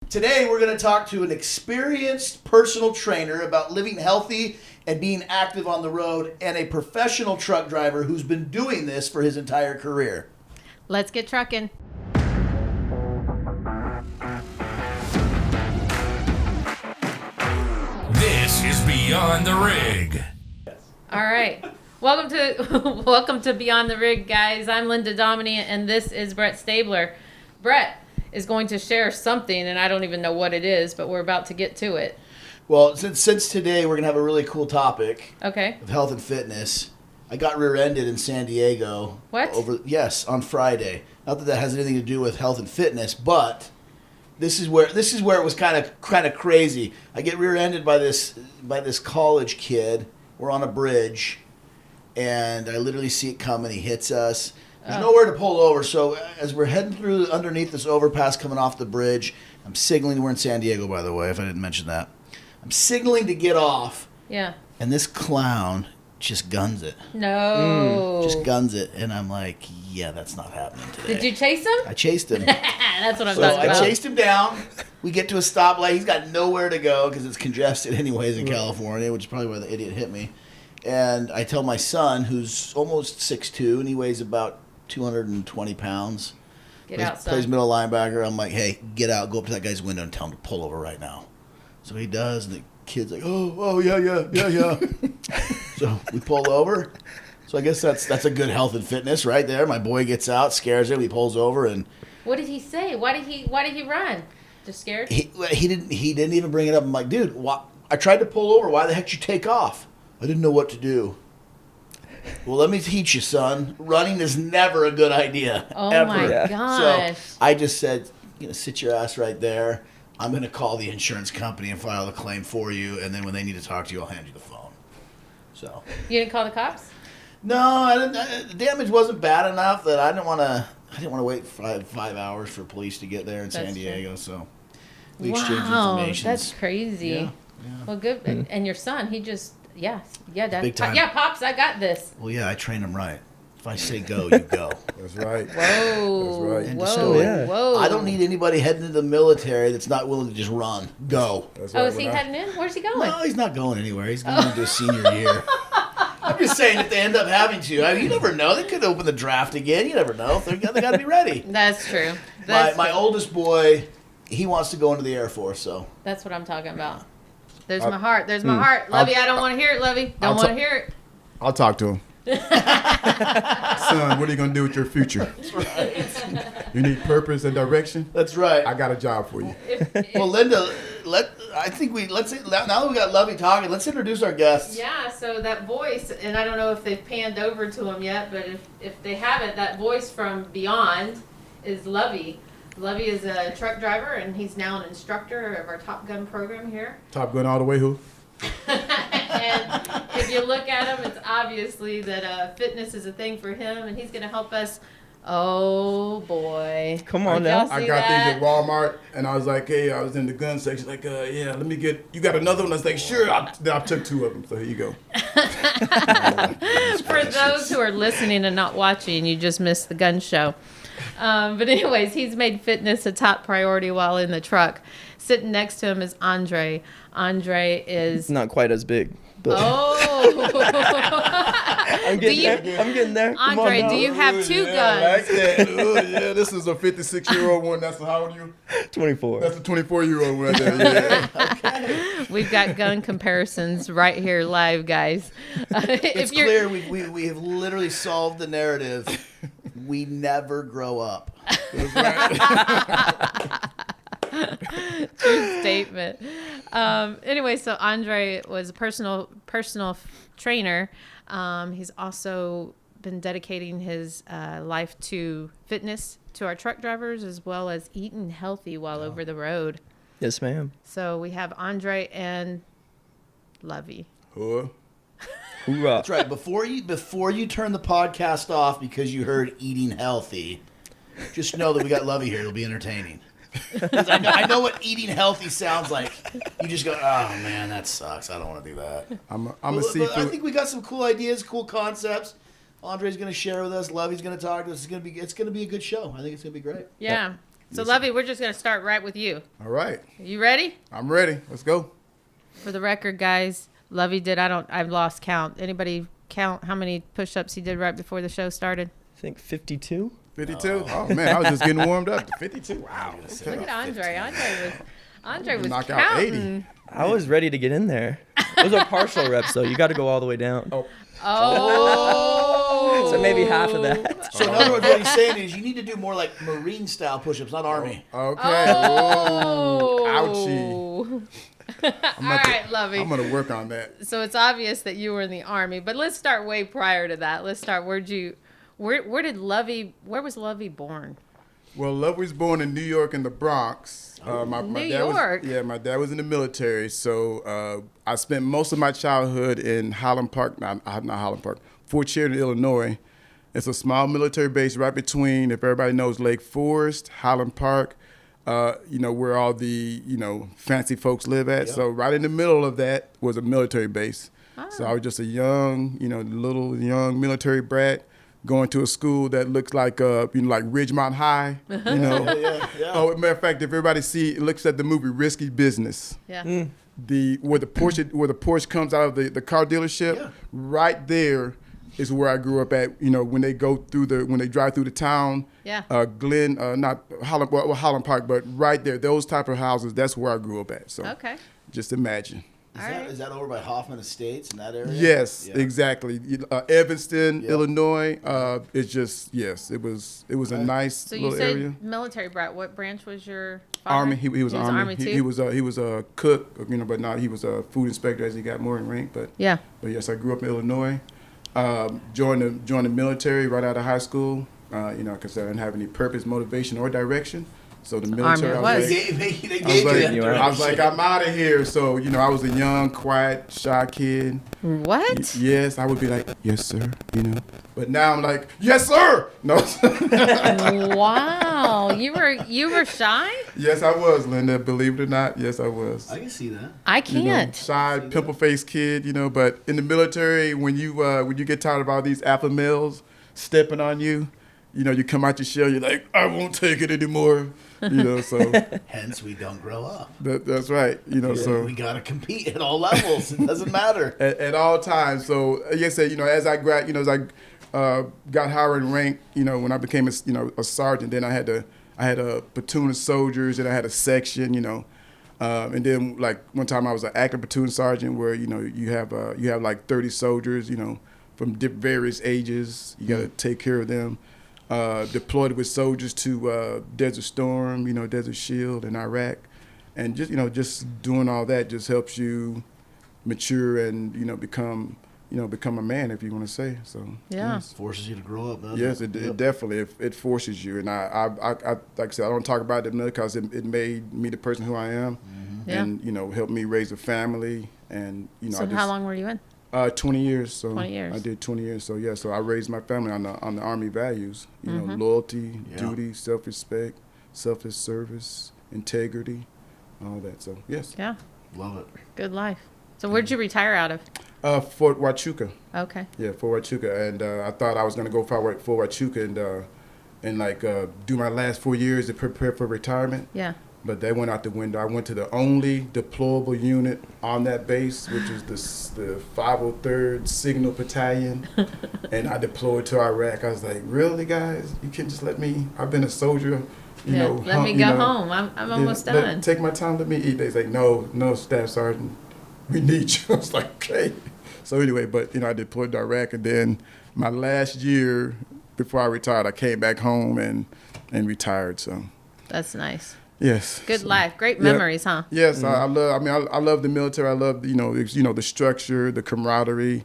Today we're going to talk to an experienced personal trainer about living healthy and being active on the road, and a professional truck driver who's been doing this for his entire career. Let's get trucking. This is Beyond the Rig. All right. Welcome to Beyond the Rig, guys. I'm Linda Domini, and this is Brett Stabler. Brett is going to share something, and I don't even know what it is, but we're about to get to it. Well, since today we're going to have a really cool topic Okay. of health and fitness. I got rear-ended in San Diego. What? Yes, on Friday. Not that has anything to do with health and fitness, but this is where it was kind of crazy. I get rear-ended by this college kid. We're on a bridge, and I literally see it coming. He hits us. There's nowhere to pull over, so as we're heading through underneath this overpass coming off the bridge, I'm signaling. We're in San Diego, by the way, if I didn't mention that. I'm signaling to get off. Yeah. And this clown just guns it. No. Just guns it. And I'm like, yeah, that's not happening today. Did you chase him? I chased him. That's what I'm So talking I about. chased him down. We get to a stoplight. He's got nowhere to go because it's congested anyways in California, which is probably why the idiot hit me. And I tell my son, who's almost 6'2", and he weighs about 220 pounds. Get out, son. Plays middle linebacker. I'm like, hey, get out. Go up to that guy's window and tell him to pull over right now. So he does, and the kid's like, oh, yeah. So we pull over. So I guess that's a good health and fitness right there. My boy gets out, scares him, he pulls over, and What did he say? Why did he run? Just scared? he didn't even bring it up. I'm like, dude, I tried to pull over. Why the heck did you take off? I didn't know what to do. Well, let me teach you, son. Running is never a good idea. Oh ever. my gosh. So I just said, sit your ass right there. I'm going to call the insurance company and file a claim for you, and then when they need to talk to you, I'll hand you the phone. So. You didn't call the cops? No, I didn't. The damage wasn't bad enough that I didn't want to wait five hours for police to get there in San Diego. So we exchanged information. That's crazy. Yeah. Well, good. And your son, he just, Dad. Big time. Yeah, Pops, I got this. Well, yeah, I train him right. If I say go, you go. That's right. Whoa. That's right. Whoa. I don't need anybody heading into the military that's not willing to just run. Go. That's Oh, right. is he heading in? Where's he going? No, he's not going anywhere. He's going into his senior year. I'm just saying if they end up having to. I mean, you never know. They could open the draft again. You never know. They got to be ready. That's true. My oldest boy, he wants to go into the Air Force, so. That's what I'm talking about. There's my heart. There's my heart. Lovie, I don't want to hear it, Lovie. Don't want to hear it. I'll talk to him. Son, what are you going to do with your future? That's right. You need purpose and direction? That's right. I got a job for you. Well, Linda, let's now that we got Lovie talking, let's introduce our guests. Yeah, so that voice, and I don't know if they've panned over to him yet, but if they haven't, that voice from Beyond is Lovie. Lovie is a truck driver, and he's now an instructor of our Top Gun program here. Top Gun all the way, who? And if you look at him, it's obviously that fitness is a thing for him, and he's going to help us. Oh, boy. Come on Y'all now. I see got that? these at Walmart, and I was like, hey, I was in the gun section, like, yeah, let me get, you got another one? I was like, sure. Then I took two of them, so here you go. For those who are listening and not watching, you just missed the gun show. But anyways, he's made fitness a top priority while in the truck. Sitting next to him is Andre. Andre is... Not quite as big. But Oh! I'm getting there. Come Andre, on do now. you have two I like guns? that. Ooh, yeah, this is a 56-year-old one. That's how old are you? 24. That's a 24-year-old one right there. Yeah. We've got gun comparisons right here live, guys. It's clear we have literally solved the narrative. We never grow up. True statement. Anyway, so Andre was a personal trainer. He's also been dedicating his life to fitness, to our truck drivers, as well as eating healthy while over the road. Yes, ma'am. So we have Andre and Lovie. Huh? Hoorah. That's right. Before you turn the podcast off because you heard eating healthy, just know that we got Lovie here. It'll be entertaining. 'Cause I know what eating healthy sounds like. You just go, oh man, that sucks. I don't want to do that. I'm a But seafood. I think we got some cool ideas, cool concepts. Andre's going to share with us. Lovie's going to talk to us. It's going to be a good show. I think it's going to be great. Yeah. So, Lovie, we're just going to start right with you. All right. You ready? I'm ready. Let's go. For the record, guys, Lovie did, I've lost count. Anybody count how many push-ups he did right before the show started? I think 52. 52? Oh, man, I was just getting warmed up to 52. Wow. Look at Andre. Andre was Knock out counting. 80. I was ready to get in there. Those are partial reps, so you got to go all the way down. Oh. So maybe half of that. So in other words, what he's saying is you need to do more like Marine-style push-ups, not Army. Okay. Oh. Ooh, ouchie. All right, Lovie. I'm going to work on that. So it's obvious that you were in the Army, but let's start way prior to that. Let's start, where was Lovie born? Well, Love was born in New York in the Bronx. My New dad York? My dad was in the military, so I spent most of my childhood in Highland Park, not Highland Park, Fort Sheridan, Illinois. It's a small military base right between, if everybody knows, Lake Forest, Highland Park, where all the, fancy folks live at. Yep. So right in the middle of that was a military base. Oh. So I was just a young, young military brat, going to a school that looks like, like Ridgemont High, Yeah. Oh, matter of fact, if everybody looks at the movie Risky Business, yeah, where the Porsche comes out of the car dealership, right there is where I grew up at. When they drive through the town, Glen, not Holland Park, but right there, those type of houses. That's where I grew up at. So, okay, just imagine. Is that over by Hoffman Estates in that area? Yes, exactly. Evanston, Illinois. It's just it was a nice so little you said area. Military brat. What branch was your father? Army. He was Army too? He was a cook, but not he was a food inspector as he got more in rank. But yes, I grew up in Illinois. Joined the military right out of high school. Because I didn't have any purpose, motivation, or direction. So the military, I was like, I'm out of here. So, I was a young, quiet, shy kid. What? Yes, I would be like, yes, sir, But now I'm like, yes, sir. No. Wow. You were shy? Yes, I was, Linda. Believe it or not, yes, I was. I can see that. I can't. Shy, pimple-faced kid, But in the military, when you get tired of all these alpha males stepping on you, you come out your shell, you're like, I won't take it anymore. So hence we don't grow up. That's right. So we gotta compete at all levels. It doesn't matter at all times. So like I said, as I got higher in rank, when I became a sergeant, then I had a platoon of soldiers, and I had a section, and then like one time I was an active platoon sergeant where you have like 30 soldiers, from various ages. You got to take care of them. Deployed with soldiers to Desert Storm, Desert Shield in Iraq, and just doing all that just helps you mature and become a man, if you want to say so. Yeah, yes. Forces you to grow up. Yes, it definitely it forces you, and I like I said, I don't talk about it because it made me the person who I am, and helped me raise a family, and So how long were you in? 20 years. So 20 years. I did 20 years. So so I raised my family on the Army values. Loyalty, duty, self-respect, selfless service, integrity, all that. So yes. Yeah. Love it. Good life. So where'd you retire out of? Fort Huachuca. Okay. Yeah, Fort Huachuca, and I thought I was gonna go Fort Huachuca and do my last 4 years to prepare for retirement. Yeah. But they went out the window. I went to the only deployable unit on that base, which is the 503rd Signal Battalion, and I deployed to Iraq. I was like, really, guys? You can't just let me? I've been a soldier, Let me go home. I'm almost done. Take my time. Let me eat. They say, no, Staff Sergeant, we need you. I was like, okay. So anyway, but I deployed to Iraq, and then my last year before I retired, I came back home and retired. So that's nice. Yes. Good life. Great memories, huh? Yes, I love the military. I love the structure, the camaraderie,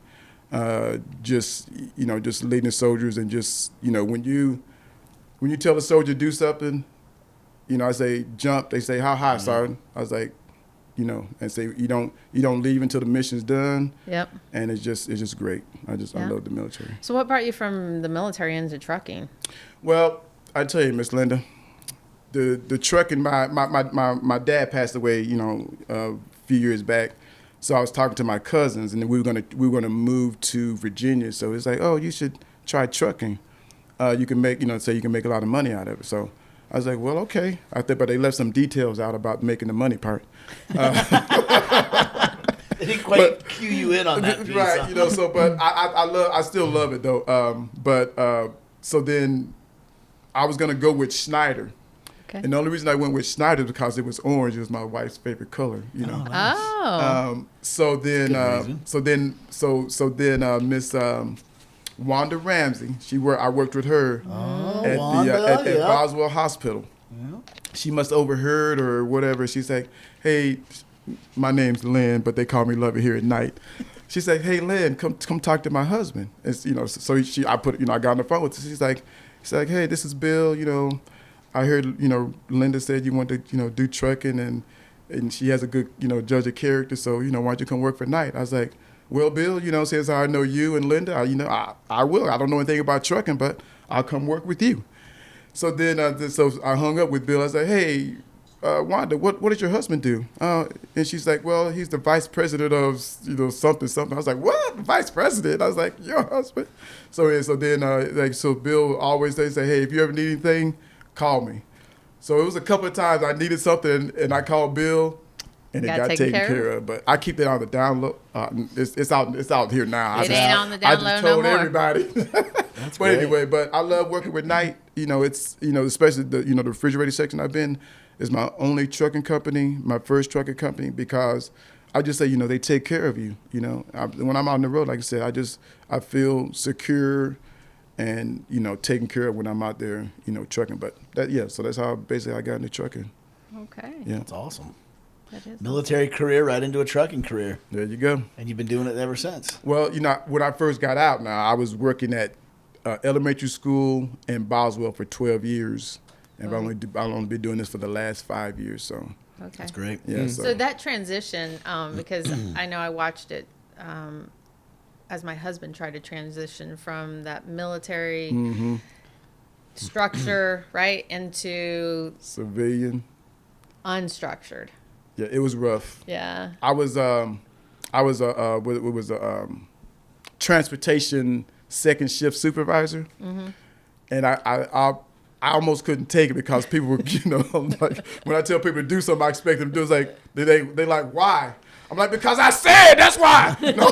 just leading soldiers, and just when you tell a soldier to do something, I say jump. They say how high, Sergeant? I was like, and say you don't leave until the mission's done. Yep. And it's just great. I love the military. So what brought you from the military into trucking? Well, I tell you, Miss Linda. The trucking, my dad passed away, a few years back. So I was talking to my cousins, and we were gonna move to Virginia. So it's like, oh, you should try trucking. You can make, you can make a lot of money out of it. So I was like, well, okay. I think, but they left some details out about making the money part. They didn't quite cue you in on that piece. Right, Huh? you know, so, but I still love it though. So then I was going to go with Snyder. Okay. And the only reason I went with Snyder is because it was orange. It was my wife's favorite color, you know. Oh. So then Miss Wanda Ramsey, I worked with her at Wanda, at Boswell Hospital. Yeah. She must have overheard or whatever. She's like, hey, my name's Lynn, but they call me Lovie here at night. She's like, hey, Lynn, come talk to my husband. It's, you know, so I got on the phone with her. She's like, hey, this is Bill. You know, I heard, you know, Linda said you want to, you know, do trucking and she has a good, you know, judge of character. So, you know, why don't you come work for night? I was like, well, Bill, you know, since I know you and Linda, I will. I don't know anything about trucking, but I'll come work with you. So then, so I hung up with Bill. I was like, hey, Wanda, what does your husband do? And she's like, well, he's the vice president of, you know, something. I was like, what? Vice president? I was like, your husband? So then, so Bill always say, hey, if you ever need anything, call me. So it was a couple of times I needed something, and I called Bill, and it got taken care of. But I keep it on the down low. It's out here now. It ain't on the down low no more. I just told everybody. That's But great. anyway, but I love working with Knight. You know, it's, you know, especially the refrigerator section I've been is my only trucking company, my first trucking company, because I just say, you know, they take care of you. You know, when I'm out on the road, like I said, I feel secure and, you know, taken care of when I'm out there, you know, trucking. But so that's how basically I got into trucking. Okay. Yeah. That's awesome. That is Military career right into a trucking career. There you go. And you've been doing it ever since. Well, you know, when I first got out now, I was working at elementary school in Boswell for 12 years. And I've only been doing this for the last 5 years, so. Okay. That's great. Yeah, So that transition, because I know I watched it as my husband tried to transition from that military structure, right, into civilian. unstructured. Yeah, it was rough. Yeah. I was a transportation second shift supervisor, and I almost couldn't take it because people were, you know, like when I tell people to do something, I expect them to do. It's like they like, why? I'm like, because I said that's why. No.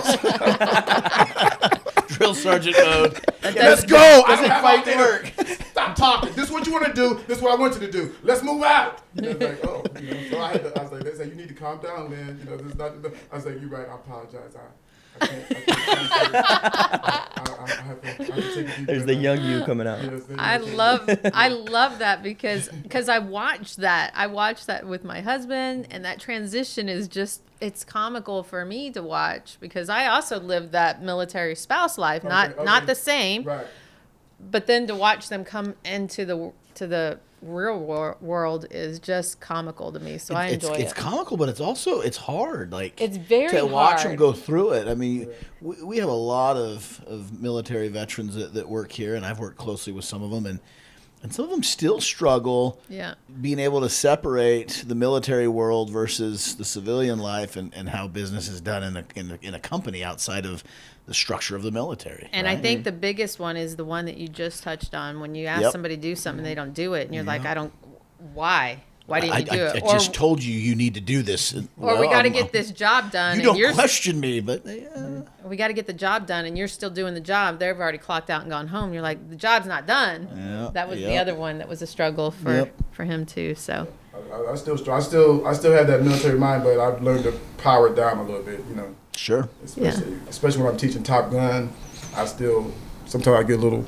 Drill sergeant mode. Let's go. I Doesn't don't have quite all day work. Stop talking. This is what you want to do. This is what I want you to do. Let's move out. You know, it's like, oh, you know. So I was like, they say you need to calm down, man. You know, this is not. I was like, you're right. I apologize. I have to take a deep There's breath. the young you coming out. Yes, I love that because I watched that. I watched that with my husband, and that transition is just, it's comical for me to watch because I also lived that military spouse life, not the same, Right. but then to watch them come into the real world is just comical to me. So I enjoy it. It's comical, but it's hard. Like It's very to watch hard. them go through it. I mean, we have a lot of military veterans that work here, and I've worked closely with some of them, and some of them still struggle being able to separate the military world versus the civilian life and how business is done in a company outside of the structure of the military. And right? I think the biggest one is the one that you just touched on when you ask somebody to do something, they don't do it. And you're like, why? Why didn't you do it? I just told you need to do this. Or we got to get this job done. You and don't question me, but we got to get the job done and you're still doing the job. They've already clocked out and gone home. You're like, the job's not done. Yeah, That was the other one that was a struggle for him too. So I still have that military mind, but I've learned to power it down a little bit, you know. sure. Especially when I'm teaching Top Gun, sometimes I get a little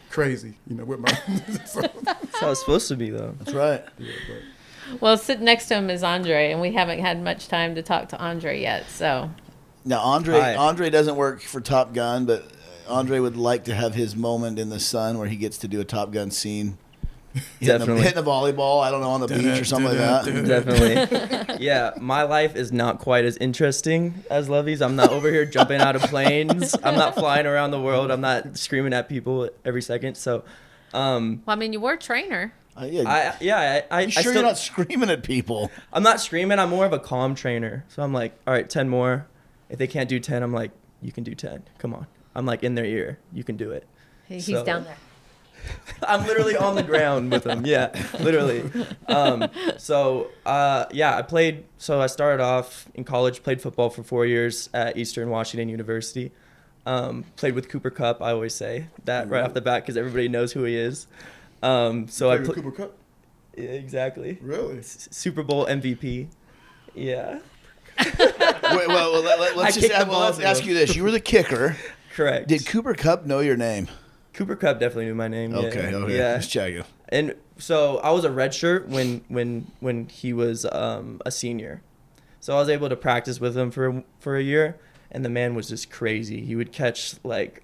crazy, you know, with my. That's how it's supposed to be, though. That's right. well, sitting next to him is Andre, and we haven't had much time to talk to Andre yet. So Now, Hi. Andre doesn't work for Top Gun, but Andre would like to have his moment in the sun where he gets to do a Top Gun scene. Definitely. Hitting a volleyball, I don't know, on the beach or something like that. Definitely. Yeah, my life is not quite as interesting as Lovie's. I'm not over here jumping out of planes. I'm not flying around the world. I'm not screaming at people every second. So, well, I mean, you were a trainer. Yeah. I Sure, you're not screaming at people. I'm not screaming. I'm more of a calm trainer. So I'm like, all right, 10 more. If they can't do 10, I'm like, you can do 10. Come on. I'm like in their ear. You can do it. He's So- down there. I'm literally on the ground with him. Yeah, literally. I played. So I started off in college, played football for 4 years at Eastern Washington University. Played with Cooper Kupp. I always say that right off the bat because everybody knows who he is. So I Played with played. Cooper Kupp? Yeah, exactly. Really? Super Bowl MVP. Yeah. Wait, well, let's I kicked the ball let's to ask him. you this: you were the kicker. Correct. Did Cooper Kupp know your name? Cooper Kupp definitely knew my name. Okay, Yeah. Just checking. And so I was a redshirt when he was a senior. So I was able to practice with him for a year, and the man was just crazy. He would catch like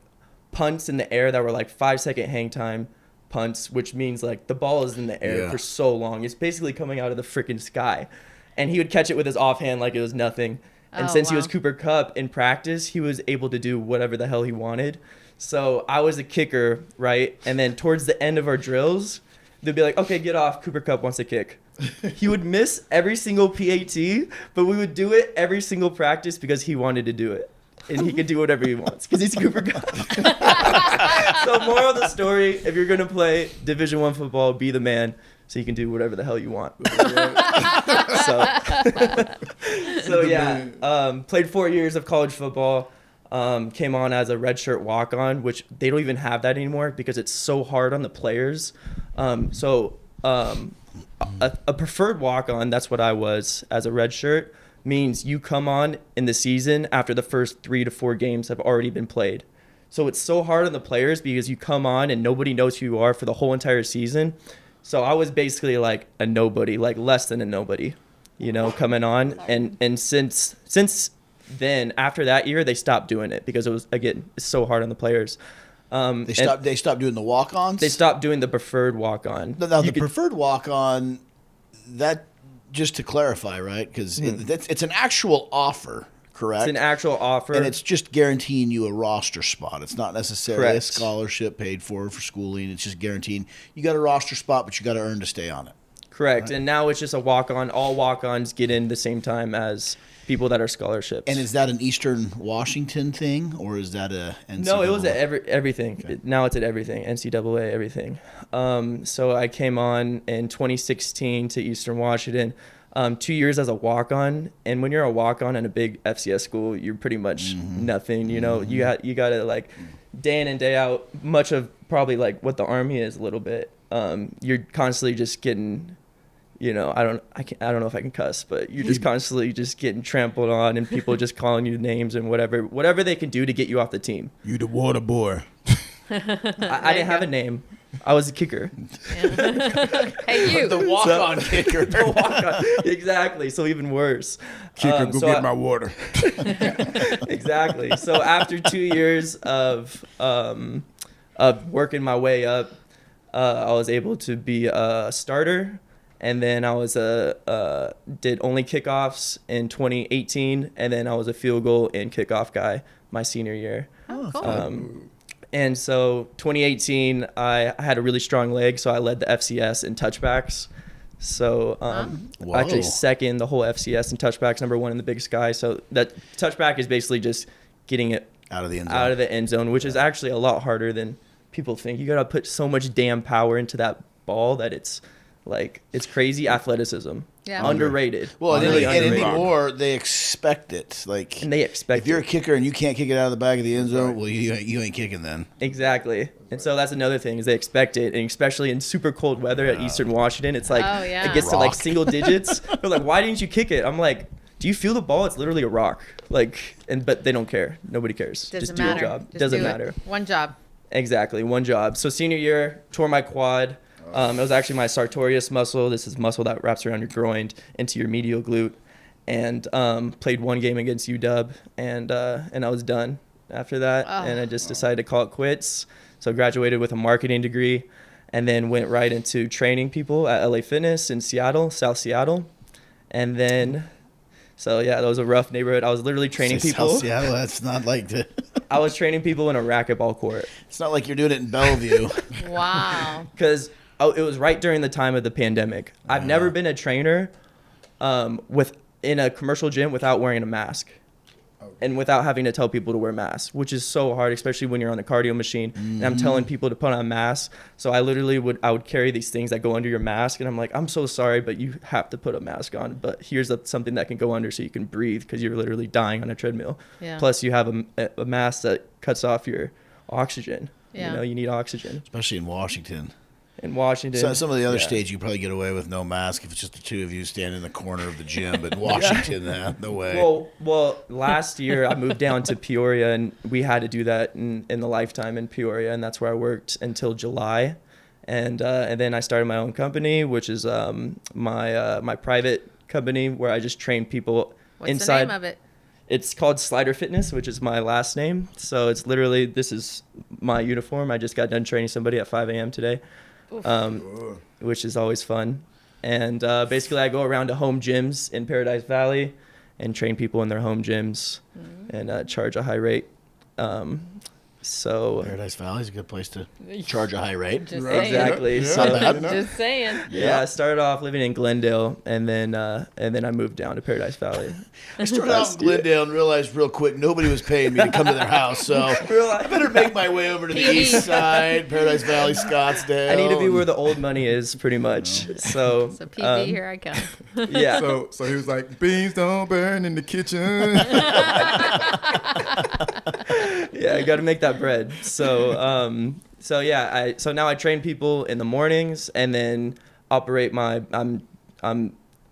punts in the air that were like 5-second hang time punts, which means like the ball is in the air for so long. It's basically coming out of the freaking sky. And he would catch it with his offhand like it was nothing. And since he was Cooper Kupp in practice, he was able to do whatever the hell he wanted. So I was a kicker, right? And then towards the end of our drills, they'd be like, okay, get off. Cooper Kupp wants to kick. He would miss every single PAT, but we would do it every single practice because he wanted to do it. And he can do whatever he wants because he's Cooper Kupp. So moral of the story, if you're going to play Division I football, be the man so you can do whatever the hell you want. Played 4 years of college football. Came on as a redshirt walk-on, which they don't even have that anymore because it's so hard on the players. A preferred walk-on, that's what I was as a redshirt, means you come on in the season after the first 3 to 4 games have already been played. So it's so hard on the players because you come on and nobody knows who you are for the whole entire season. So I was basically like a nobody, like less than a nobody, coming on. And since then, after that year, they stopped doing it because it was, again, it's so hard on the players. They stopped doing the walk-ons? They stopped doing the preferred walk-on. Now, preferred walk-on, that, just to clarify, right? Because it's an actual offer, correct? It's an actual offer. And it's just guaranteeing you a roster spot. It's not necessarily Correct. a scholarship paid for schooling. It's just guaranteeing you got a roster spot, but you got to earn to stay on it. Correct. Right. And now it's just a walk-on. All walk-ons get in the same time as people that are scholarships. And is that an Eastern Washington thing, or is that a NCAA? No, it was at everything. Okay. Now it's at everything, NCAA, everything. So I came on in 2016 to Eastern Washington, 2 years as a walk-on. And when you're a walk-on in a big FCS school, you're pretty much nothing. You got to like day in and day out, much of probably like what the Army is a little bit. You're constantly just getting. I don't know if I can cuss, but you're just constantly just getting trampled on and people just calling you names and whatever they can do to get you off the team. You the water boy. I didn't have a name. I was a kicker. Yeah. Hey, you. The walk-on kicker. The walk-on. Exactly. So even worse. Kicker, go get my water. Exactly. So after 2 years of working my way up, I was able to be a starter. And then I was did only kickoffs in 2018, and then I was a field goal and kickoff guy my senior year. Oh, cool. And so 2018, I had a really strong leg, so I led the FCS in touchbacks. So actually second the whole FCS in touchbacks, number 1 in the Big Sky. So that touchback is basically just getting it out of the end zone, which is actually a lot harder than people think. You got to put so much damn power into that ball that it's crazy athleticism. Yeah. Underrated. Well, really and anymore they expect it. And they expect if you're a kicker and you can't kick it out of the back of the end zone, well, you ain't kicking then. Exactly. And so that's another thing is they expect it, and especially in super cold weather at Eastern Washington, it's like it gets to like single digits. They're like, "Why didn't you kick it?" I'm like, "Do you feel the ball? It's literally a rock." But they don't care. Nobody cares. Doesn't Just matter. do your job. Doesn't matter. One job. Exactly, one job. So senior year, tore my quad. It was actually my sartorius muscle. This is muscle that wraps around your groin into your medial glute. And played one game against UW, and I was done after that. And I just decided to call it quits. So I graduated with a marketing degree, and then went right into training people at LA Fitness in Seattle, South Seattle. And then, that was a rough neighborhood. I was literally training people. South Seattle, that's not like the... I was training people in a racquetball court. It's not like you're doing it in Bellevue. Wow. Because it was right during the time of the pandemic. I've never been a trainer in a commercial gym without wearing a mask. and without having to tell people to wear masks, which is so hard, especially when you're on the cardio machine. And I'm telling people to put on masks. So I would carry these things that go under your mask, and I'm like, I'm so sorry, but you have to put a mask on. But here's something that can go under so you can breathe, because you're literally dying on a treadmill. Yeah. Plus, you have a mask that cuts off your oxygen. Yeah. You need oxygen. Especially in Washington. In Washington. So some of the other states, you probably get away with no mask if it's just the two of you standing in the corner of the gym. But Washington, no way. Well, last year I moved down to Peoria, and we had to do that in the lifetime in Peoria, and that's where I worked until July, and then I started my own company, which is my private company where I just train people. What's inside. the name of it? It's called Slyter Fitness, which is my last name. So it's literally, this is my uniform. I just got done training somebody at 5 a.m. today. Which is always fun. And basically I go around to home gyms in Paradise Valley and train people in their home gyms and charge a high rate. So Paradise Valley is a good place to charge a high rate. Just Right. saying. exactly. Yeah. So Not bad. Just saying. yeah, I started off living in Glendale, and then I moved down to Paradise Valley. I started out in Glendale and realized real quick nobody was paying me to come to their house, so I better make my way over to the east side, Paradise Valley, Scottsdale. I need to be where the old money is, pretty much. So So PB, here I come. yeah. So he was like, beans don't burn in the kitchen. Yeah, I got to make that bread. So now I train people in the mornings, and then operate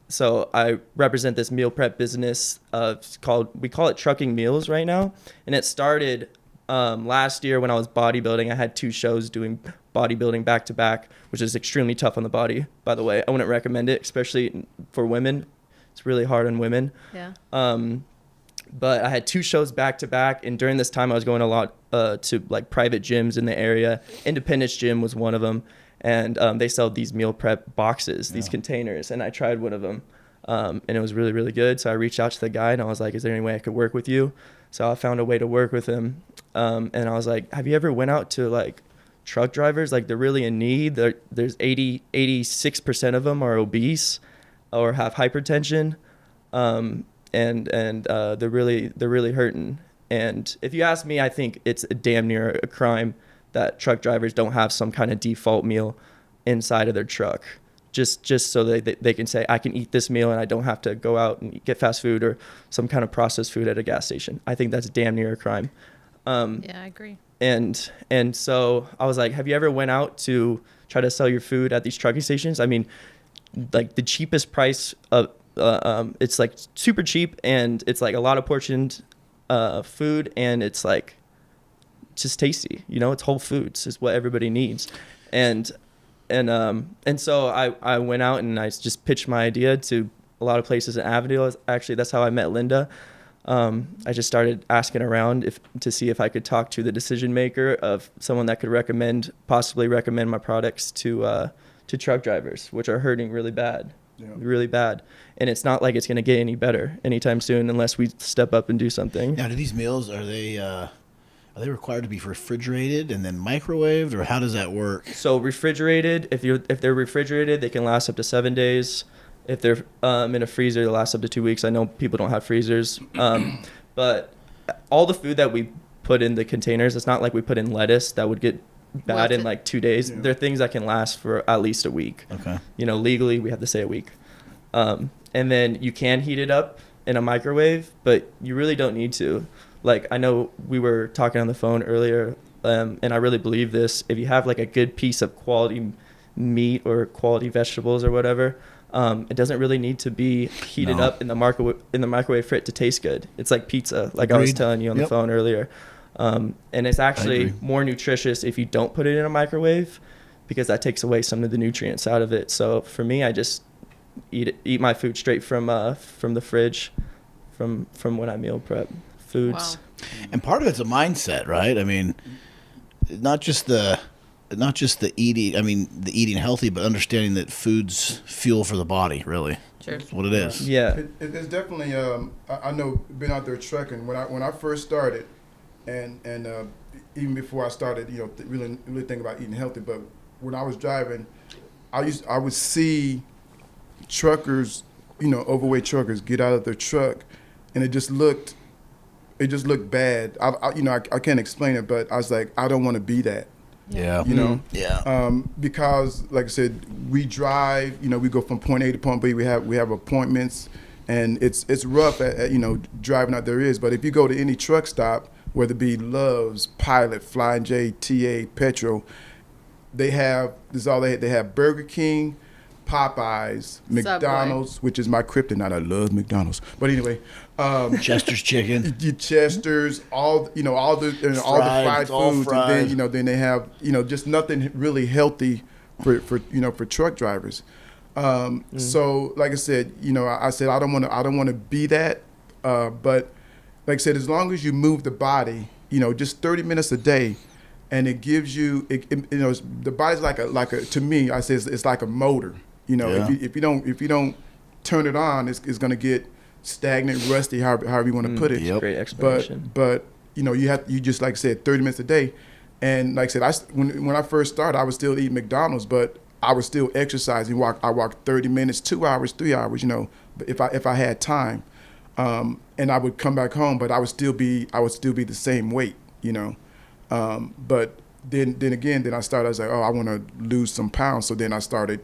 so I represent this meal prep business. We call it Trucking Meals right now, and it started last year when I was bodybuilding. I had 2 shows doing bodybuilding back to back, which is extremely tough on the body. By the way, I wouldn't recommend it, especially for women. It's really hard on women. Yeah. But I had 2 shows back to back, and during this time I was going a lot to like private gyms in the area. Independence Gym was one of them, and they sell these meal prep boxes, these containers, and I tried one of them, and it was really, really good. So I reached out to the guy, and I was like, is there any way I could work with you? So I found a way to work with him, and I was like, have you ever went out to like truck drivers? Like, they're really in need. There's 86% of them are obese or have hypertension. And they're really hurting. And if you ask me, I think it's damn near a crime that truck drivers don't have some kind of default meal inside of their truck, just so they can say, I can eat this meal and I don't have to go out and get fast food or some kind of processed food at a gas station. I think that's damn near a crime. Yeah, I agree. And so I was like, have you ever went out to try to sell your food at these trucking stations? I mean, like the cheapest price of it's like super cheap, and it's like a lot of portioned food, and it's like just tasty. It's Whole Foods is what everybody needs, and so I went out and I just pitched my idea to a lot of places in Avondale. Actually, that's how I met Linda. I just started asking around to see if I could talk to the decision maker of someone that could possibly recommend my products to truck drivers, which are hurting really bad. Yeah. Really bad. And it's not like it's going to get any better anytime soon unless we step up and do something. Now, do these meals, are they required to be refrigerated and then microwaved, or how does that work? So refrigerated, if they're refrigerated, they can last up to 7 days. If they're in a freezer, they last up to 2 weeks. I know people don't have freezers. But all the food that we put in the containers, it's not like we put in lettuce that would get bad in like 2 days. Yeah. They're things that can last for at least a week. Okay. Legally we have to say a week. And then you can heat it up in a microwave, but you really don't need to. Like, I know we were talking on the phone earlier, and I really believe this. If you have like a good piece of quality meat or quality vegetables or whatever, it doesn't really need to be heated up in the microwave for it to taste good. It's like pizza, like I was telling you on the phone earlier. And it's actually more nutritious if you don't put it in a microwave, because that takes away some of the nutrients out of it. So for me, I just eat my food straight from the fridge, from when I meal prep foods. Wow. And part of it's a mindset, right? I mean, not just the eating. I mean, the eating healthy, but understanding that food's fuel for the body. Really, sure. That's what it is. Yeah, it's definitely. I know, being out there trucking when I first started, and even before I started, really think about eating healthy. But when I was driving, I would see truckers, overweight truckers, get out of their truck, and it just looked it just looked bad. I can't explain it, but I was like, I don't want to be that. Yeah. You know, Yeah. because like I said, we drive. You know, we go from point A to point B. We have appointments, and it's rough at driving out there is. But if you go to any truck stop, whether it be Love's, Pilot, Flying J, TA, Petro, they have They have Burger King, Popeyes, McDonald's, which is my kryptonite. I love McDonald's. But anyway, Chester's chicken. Chester's, all the fried foods, and then they have just nothing really healthy for truck drivers. So like I said, I said I don't want to be that, but like I said, as long as you move the body, just 30 minutes a day, and it gives you, the body's like a to me, I say it's like a motor. If you don't turn it on, it's going to get stagnant, rusty, however you want to put it. Yep. Great explanation. But you just like I said, 30 minutes a day, and like I said, when I first started, I was still eating McDonald's, but I was still exercising. I walked 30 minutes, 2 hours, 3 hours. If I had time, and I would come back home, but I would still be the same weight. But then I started. I was like, I want to lose some pounds. So then I started,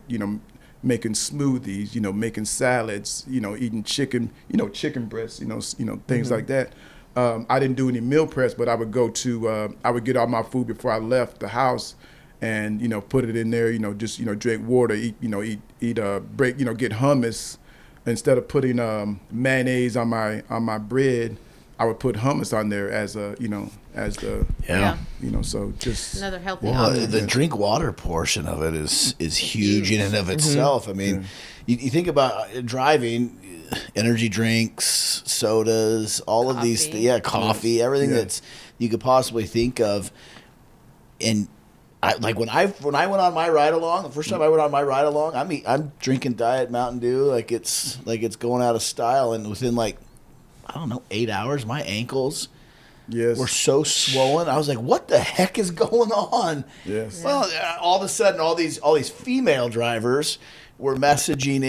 making smoothies, making salads, eating chicken, chicken breasts, things like that. I didn't do any meal prep, but I would I would get all my food before I left the house, and put it in there, just drink water, eat, get hummus instead of putting mayonnaise on my bread. I would put hummus on there as so just another healthy Well, option. the drink water portion of it is huge in and of itself. I mean, you think about driving, energy drinks, sodas, all of these, coffee, everything that's you could possibly think of. And when I went on my ride along, the first time I went on my ride along, I'm drinking Diet Mountain Dew like it's going out of style, and within 8 hours, my ankles were so swollen. I was like, what the heck is going on? Yes. Well, all of a sudden, all these female drivers were messaging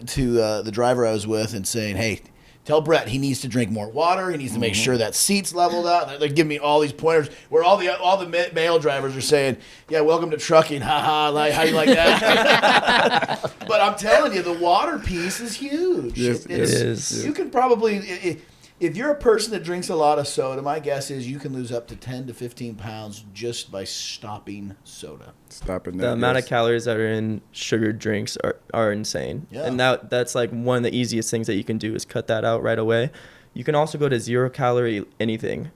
to the driver I was with and saying, hey, tell Brett he needs to drink more water. He needs to make sure that seat's leveled out. They're giving me all these pointers where all the male drivers are saying, yeah, welcome to trucking. Haha, like, how you like that? But I'm telling you, the water piece is huge. Yes, it is. You can probably, if you're a person that drinks a lot of soda, my guess is you can lose up to 10 to 15 pounds just by stopping soda. Stopping that. The amount of calories that are in sugared drinks are insane. Yeah. And that's like one of the easiest things that you can do is cut that out right away. You can also go to 0 calorie anything.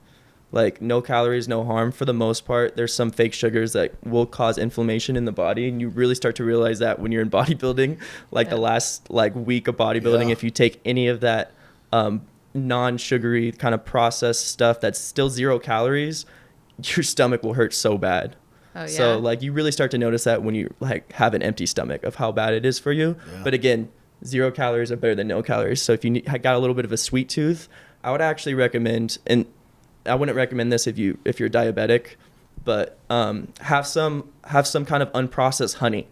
Like no calories, no harm for the most part. There's some fake sugars that will cause inflammation in the body, and you really start to realize that when you're in bodybuilding, the last week of bodybuilding, if you take any of that non-sugary kind of processed stuff that's still 0 calories, your stomach will hurt so bad. Oh, yeah. So you really start to notice that when you have an empty stomach of how bad it is for you. Yeah. But again, 0 calories are better than no calories. So if you got a little bit of a sweet tooth, I would actually recommend, and I wouldn't recommend this if you're diabetic, but have some kind of unprocessed honey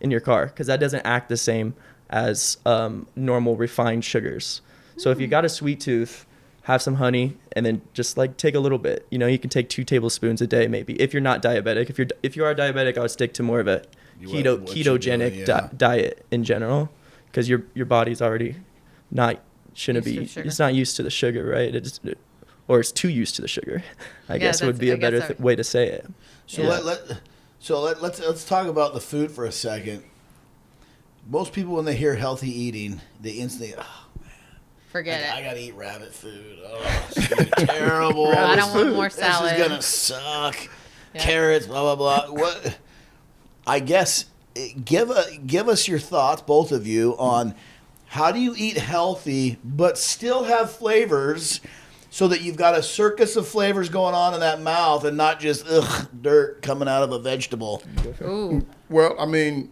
in your car, because that doesn't act the same as normal refined sugars. So if you got a sweet tooth, have some honey, and then just take a little bit. You can take 2 tablespoons a day, maybe. If you're not diabetic, if you are diabetic, I would stick to more of a ketogenic diet in general, because your body's already it's not used to the sugar, right? It's too used to the sugar, I guess would be a better way to say it. So let's talk about the food for a second. Most people, when they hear healthy eating, they instantly, forget it. I gotta eat rabbit food. Oh, it's gonna be terrible. I don't want more salad. This is gonna suck. Yeah. Carrots, blah blah blah. What? I guess give us your thoughts, both of you, on how do you eat healthy but still have flavors, so that you've got a circus of flavors going on in that mouth and not just dirt coming out of a vegetable. Ooh. Well, I mean,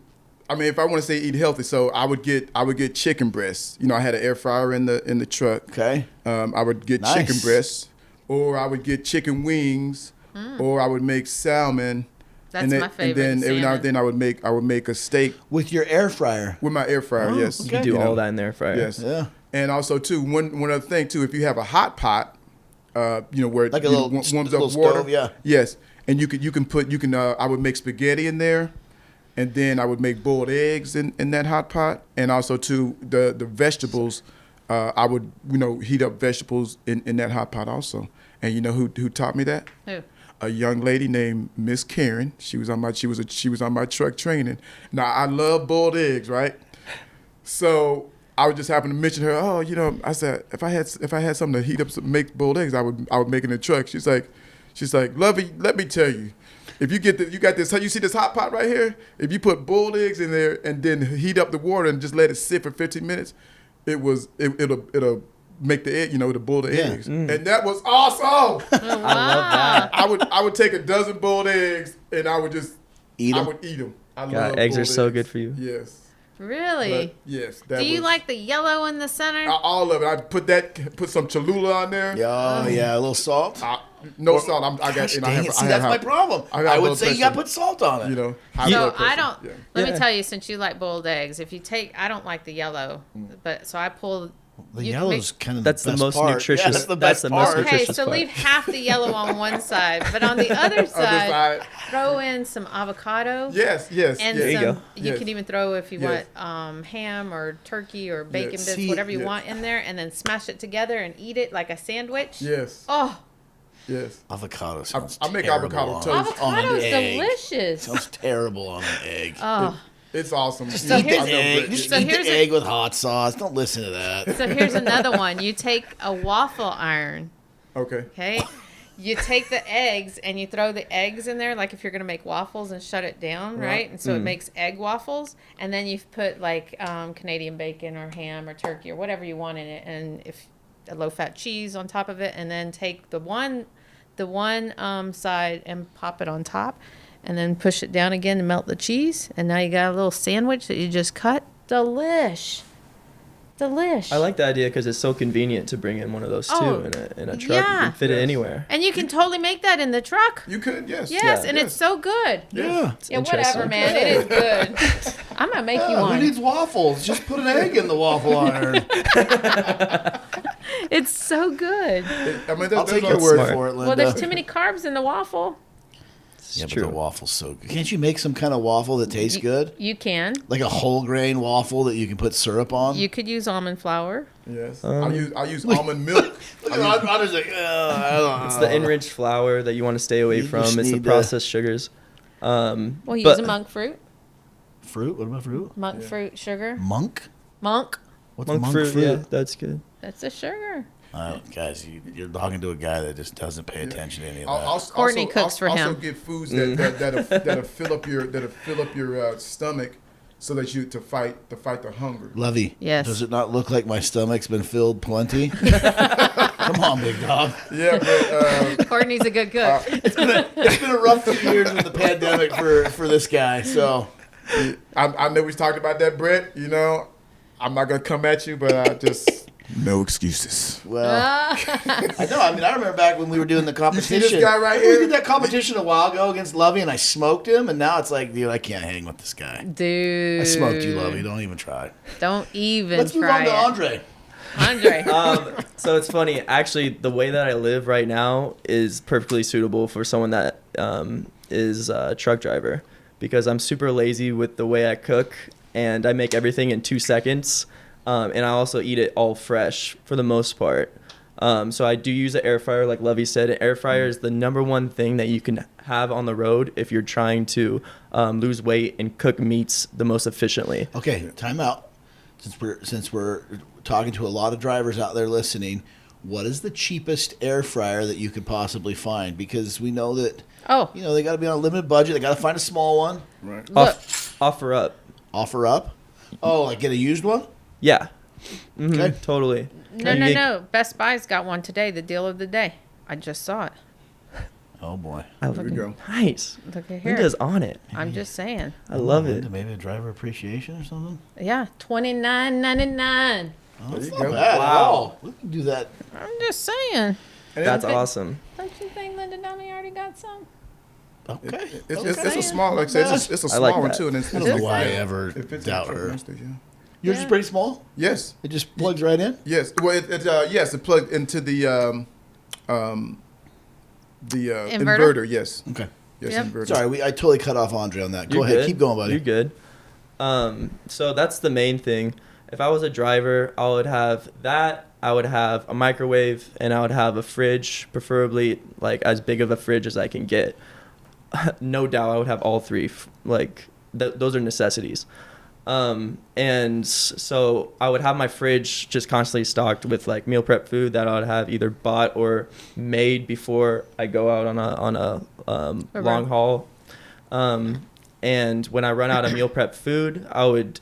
if I want to say eat healthy, so I would get chicken breasts. I had an air fryer in the truck. Okay. I would get chicken breasts, or I would get chicken wings, or I would make salmon. That's my favorite. And then every now and then I would make a steak with your air fryer. With my air fryer, yes. You can do all that in the air fryer. Yes. Yeah. And also too, one other thing too, if you have a hot pot, where Like a it little warms little up water. stove, yeah. Yes, and you can I would make spaghetti in there, and then I would make boiled eggs in that hot pot, and also too the vegetables. I would heat up vegetables in that hot pot also. And you know who taught me that? Who? A young lady named Miss Karen. She was on my truck training. Now I love boiled eggs, right? So I would just happen to mention her. Oh, I said if I had something to heat up, make boiled eggs, I would make it in the truck. She's like, Lovie, let me tell you, if you got this, you see this hot pot right here. If you put boiled eggs in there and then heat up the water and just let it sit for 15 minutes, it'll make the egg, to boil the eggs, and that was awesome. Oh, wow. I love that. I would take a dozen boiled eggs and I would just Eat 'em? I would eat them. God, eggs are so good for you. Yes. Really? But, yes. Do you like the yellow in the center? all of it? I put some Cholula on there. Yeah, a little salt. No salt. I got. Gosh, You know, dang it. See, that's my problem. I would say you got to put salt on it. You know. high So blood pressure. I don't. Yeah. Let Yeah. me tell you, since you like boiled eggs, I don't like the yellow, but so I pull. The you can yellow's kind of That's the best most part. nutritious. Yeah, that's the That's best the most part. Okay, nutritious so part. leave half the yellow on one side, but on the other Other side, side. throw in some avocado. Yes. Yes. And yes. There you some, go. you Yes. can even throw, if you Yes. want, ham or turkey or bacon Yes. bits, See, whatever you yes. want in there, and then smash it together and eat it like a sandwich. Yes. Oh, Yes. Avocado sounds I make terrible avocado on- toast. on an avocado's egg. delicious. Sounds terrible on an egg. Oh, It's awesome. Just So eat the here's- egg. Just so eat here's the a- egg with hot sauce. Don't listen to that. so here's another one. You take a waffle iron, Okay. okay? You take the eggs and you throw the eggs in there, like if you're gonna make waffles, and shut it down, right? And so it makes egg waffles. And then you put like Canadian bacon or ham or turkey or whatever you want in it, and if a low-fat cheese on top of it, and then take the one side and pop it on top, and then push it down again to melt the cheese, and now you got a little sandwich that you just cut. Delish. I like the idea because it's so convenient to bring in one of those too Oh, in a truck. yeah. You can fit it Yes. anywhere. And you can totally make that in the truck. You could. Yes. Yes, Yeah. and it's so good. Yeah. Yeah, whatever, interesting. man. It is good. I'm gonna make you Who one. needs waffles? Just put an egg in the waffle iron. It's so good. I mean, I'll there's take no- your word smart. for it, Linda. Well, there's too many carbs in the waffle. It's Yeah, but true. the waffle's so good. Can't you make some kind of waffle that tastes good? You can. Like a whole grain waffle that you can put syrup on? You could use almond flour. Yes. I use almond milk. Look at Andre's like, I don't know. It's the enriched flour that you want to stay away You from. just It's the need to- processed sugars. Well, use But- a monk fruit. Fruit? What about fruit? Monk fruit sugar. Monk? Monk. What's monk fruit, yeah, that's good. That's a sugar. Guys, you're talking to a guy that just doesn't pay attention to any of that. Courtney cooks for Also him. get foods that'll fill up your stomach, so that to fight the hunger. Lovey, Yes. does it not look like my stomach's been filled plenty? Come on, big dog. Yeah, but Courtney's a good cook. It's been a rough 2 years with the pandemic for this guy. So I know we talked about that, Brett. You know, I'm not gonna come at you, but I just no excuses. well, I know. I mean, I remember back when we were doing the competition. this guy right We here? did that competition a while ago against Lovey, and I smoked him. And now it's like, dude, I can't hang with this guy. Dude. I smoked you, Lovey. Don't even try. Don't even Let's move try on to it. Andre. Andre. So it's funny. Actually, the way that I live right now is perfectly suitable for someone that is a truck driver, because I'm super lazy with the way I cook, and I make everything in 2 seconds. And I also eat it all fresh for the most part. So I do use an air fryer, like Lovey said. An air fryer is the number one thing that you can have on the road if you're trying to lose weight and cook meats the most efficiently. Okay, time out. Since we're talking to a lot of drivers out there listening, what is the cheapest air fryer that you could possibly find? Because we know that Oh, they got to be on a limited budget. They got to find a small one. Right. look. Offer up. Offer up. Oh, like get a used one. Yeah. Mhm, Okay. Totally. No, You no, get- no. Best Buy's got one today. The deal of the day. I just saw it. Oh boy. Oh, There we go. nice. Look at here. Linda's on it. I'm just saying. I love it. Maybe a driver appreciation or something. Yeah, $29.99. Oh, There that's you not go. bad at Wow. all. We can do that. I'm just saying. And That's it- awesome. Don't you think Linda Dummy already got some? Okay. It's a small, like I said, it's a I like small one that. too, and it's, I don't know why I ever it fits doubt in the her. truck nicely, yeah. Yours is Yeah. pretty small. Yes. It just plugs right in. Yes. Well, yes, it plugged into the the Inverter? inverter. Yes. Okay. Yes, Yep. inverter. Sorry, I totally cut off Andre on that. Go You're ahead, good. keep going, buddy. You're good. So that's the main thing. If I was a driver, I would have that. I would have a microwave, and I would have a fridge, preferably like as big of a fridge as I can get. No doubt, I would have all three. Those are necessities. And so I would have my fridge just constantly stocked with like meal prep food that I would have either bought or made before I go out on a long haul. And when I run out of meal prep food, I would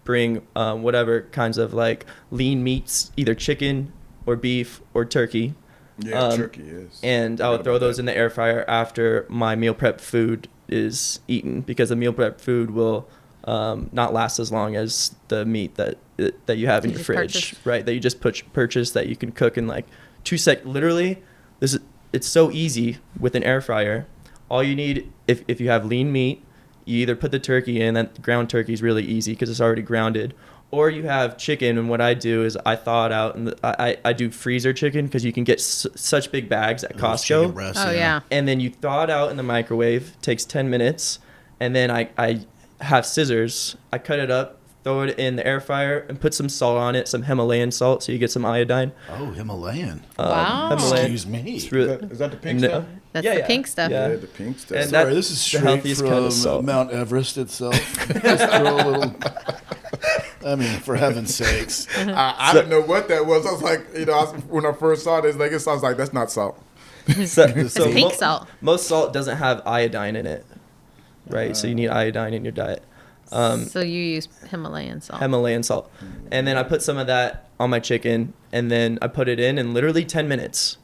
bring whatever kinds of like lean meats, either chicken or beef or turkey. Yeah, turkey is. And I would throw those in the air fryer after my meal prep food is eaten, because the meal prep food will not last as long as the meat that you have in your fridge, right? That you just purchase that you can cook in like 2 seconds. Literally, it's so easy with an air fryer. All you need, if you have lean meat, you either put the turkey in. That ground turkey is really easy because it's already grounded. Or you have chicken, and what I do is I thaw it out, and I do freezer chicken because you can get such big bags at Costco. Breasts, Yeah. And then you thaw it out in the microwave. Takes 10 minutes, and then I have scissors. I cut it up, throw it in the air fryer, and put some salt on it, some Himalayan salt, so you get some iodine. Oh, Himalayan. Wow. Himalayan. Excuse me. It's really, Is that the pink No. stuff? That's Yeah, the yeah. pink stuff. Yeah. Yeah, the pink stuff. And Sorry, that- this is the straight healthiest from kind of salt. Mount Everest itself. Just throw a little. I mean, for heaven's sakes. I didn't know what that was. I was like, when I first saw this, like, it sounds like that's not salt. So Pink salt. Most salt doesn't have iodine in it, right? So you need iodine in your diet. So you use Himalayan salt. Himalayan salt. And then I put some of that on my chicken, and then I put it in literally 10 minutes.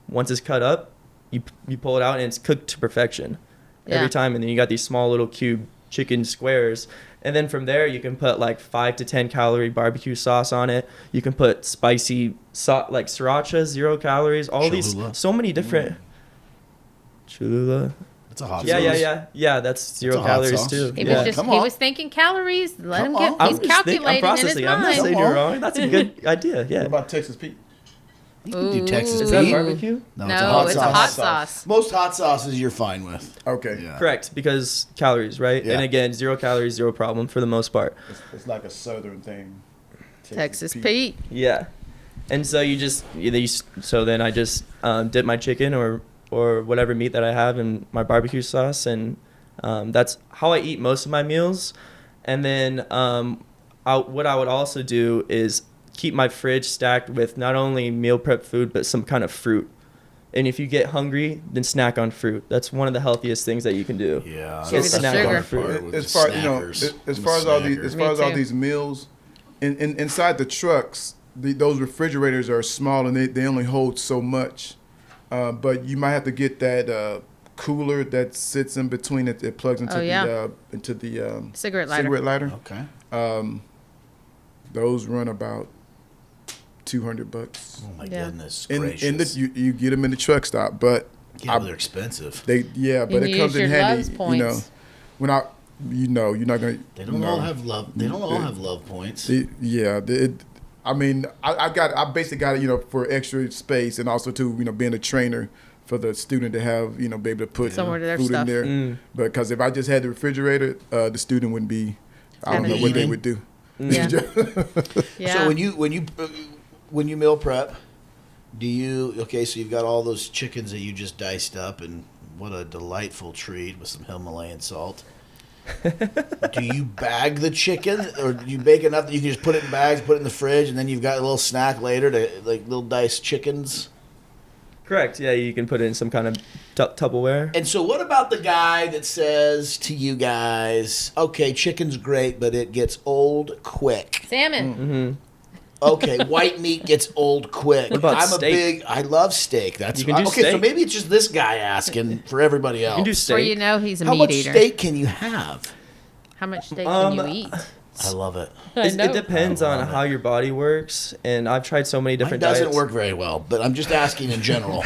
Once it's cut up, you pull it out, and it's cooked to perfection every time. And then you got these small little cube chicken squares. And then from there, you can put like 5 to 10 calorie barbecue sauce on it. You can put spicy like sriracha, 0 calories. All Cholula. these, so many different. Cholula. It's a hot Yeah, sauce. yeah. That's 0 a hot calories sauce. too. He Yeah. was Come he on. was thinking calories. Let him Come get. on. He's I'm calculating in his processing. I'm not mind. saying Come you're on. wrong. That's a good idea. Yeah. What about Texas Pete? You can do Texas Ooh. Is that Pete. barbecue? No, No, it's a hot sauce. Most hot sauces you're fine with. Okay. Yeah. Correct, because calories, right? Yeah. And again, 0 calories, 0 problem for the most part. It's like a southern thing. Texas Pete. Yeah. And so so then I just dip my chicken or whatever meat that I have in my barbecue sauce, and that's how I eat most of my meals. And then what I would also do is keep my fridge stacked with not only meal prep food, but some kind of fruit. And if you get hungry, then snack on fruit. That's one of the healthiest things that you can do. Yeah. Give it the sugar. on fruit. As far as all these meals, inside the trucks, those refrigerators are small and they only hold so much. But you might have to get that cooler that sits in between it. It plugs into the Cigarette lighter. cigarette lighter. Okay. Those run about $200. Oh my Yeah. goodness In gracious. you get them in the truck stop, but Yeah, they're expensive. but You it comes use in your handy. Love's points. When you're not gonna. They don't all have love. They don't all have love points. I basically got it, for extra space, and also too, being a trainer for the student to have, be able to put Somewhere to their food stuff. in there. Mm. Because if I just had the refrigerator, the student wouldn't be. I don't know what they would do. Yeah. Yeah. So when you meal prep, so you've got all those chickens that you just diced up, and what a delightful treat with some Himalayan salt. Do you bag the chicken, or do you bake enough that you can just put it in bags, put it in the fridge, and then you've got a little snack later to like little diced chickens? Correct. Yeah, you can put it in some kind of Tupperware. And so what about the guy that says to you guys, okay, chicken's great, but it gets old quick. Salmon. Mm-hmm. Okay, white meat gets old quick. What about I'm steak? I love steak. That's You can do okay. So steak. maybe it's just this guy asking for everybody else. You can do Before steak. you know, he's a How meat much eater. steak can you have? How much steak can you eat? I love it. It depends I on love how your body works, and I've tried so many Mine different doesn't diets. work very well, but I'm just asking in general.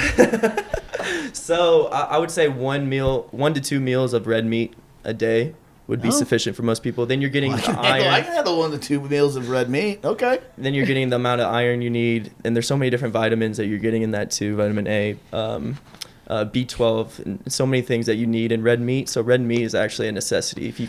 So I would say 1 to 2 meals of red meat a day would be sufficient for most people. Then you're getting I the can iron. handle 1 to 2 meals of red meat. Okay. Then you're getting the amount of iron you need, and there's so many different vitamins that you're getting in that too. Vitamin A, B12, and so many things that you need in red meat. So red meat is actually a necessity if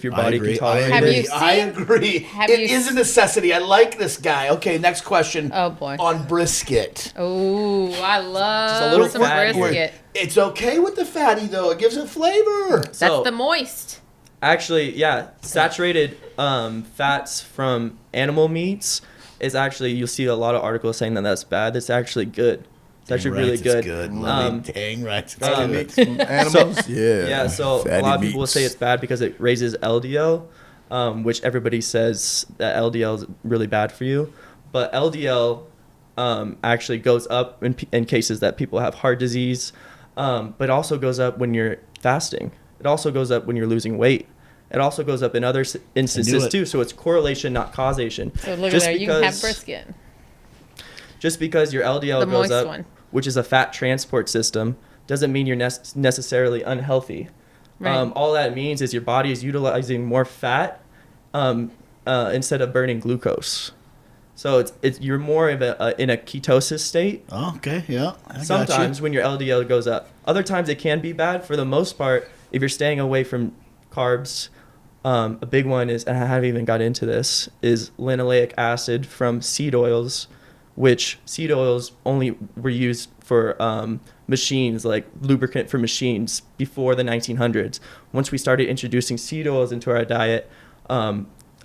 your body can tolerate Have you it. seen- I agree. have It you is a necessity. I like this guy. Okay, next question. Oh, boy. On brisket. Oh, I love little some fat here. brisket. It's okay with the fatty though. It gives it flavor. That's So- the moist. Actually, yeah, saturated fats from animal meats is actually, you'll see a lot of articles saying that that's bad. That's actually good. It's actually really It's good. good. Dang right. It's um, good. Meats from animals. Yeah, so a Fatty lot of people will say meats. it's bad because it raises LDL, which everybody says that LDL is really bad for you. But LDL actually goes up in cases that people have heart disease, but it also goes up when you're fasting. It also goes up when you're losing weight. It also goes up in other instances it. too. So it's correlation, not causation. So look Just at there. You can have because- brisket. Just because your LDL The goes moist up, one. which is a fat transport system, doesn't mean you're necessarily unhealthy. Right. All that means is your body is utilizing more fat instead of burning glucose. So it's you're more of in a ketosis state. Oh, okay, yeah. I got Sometimes when your LDL goes up. Other times it can be bad. For the most part, if you're staying away from carbs, a big one is, and I haven't even got into this, is linoleic acid from seed oils, which seed oils only were used for machines, like lubricant for machines, before the 1900s. Once we started introducing seed oils into our diet,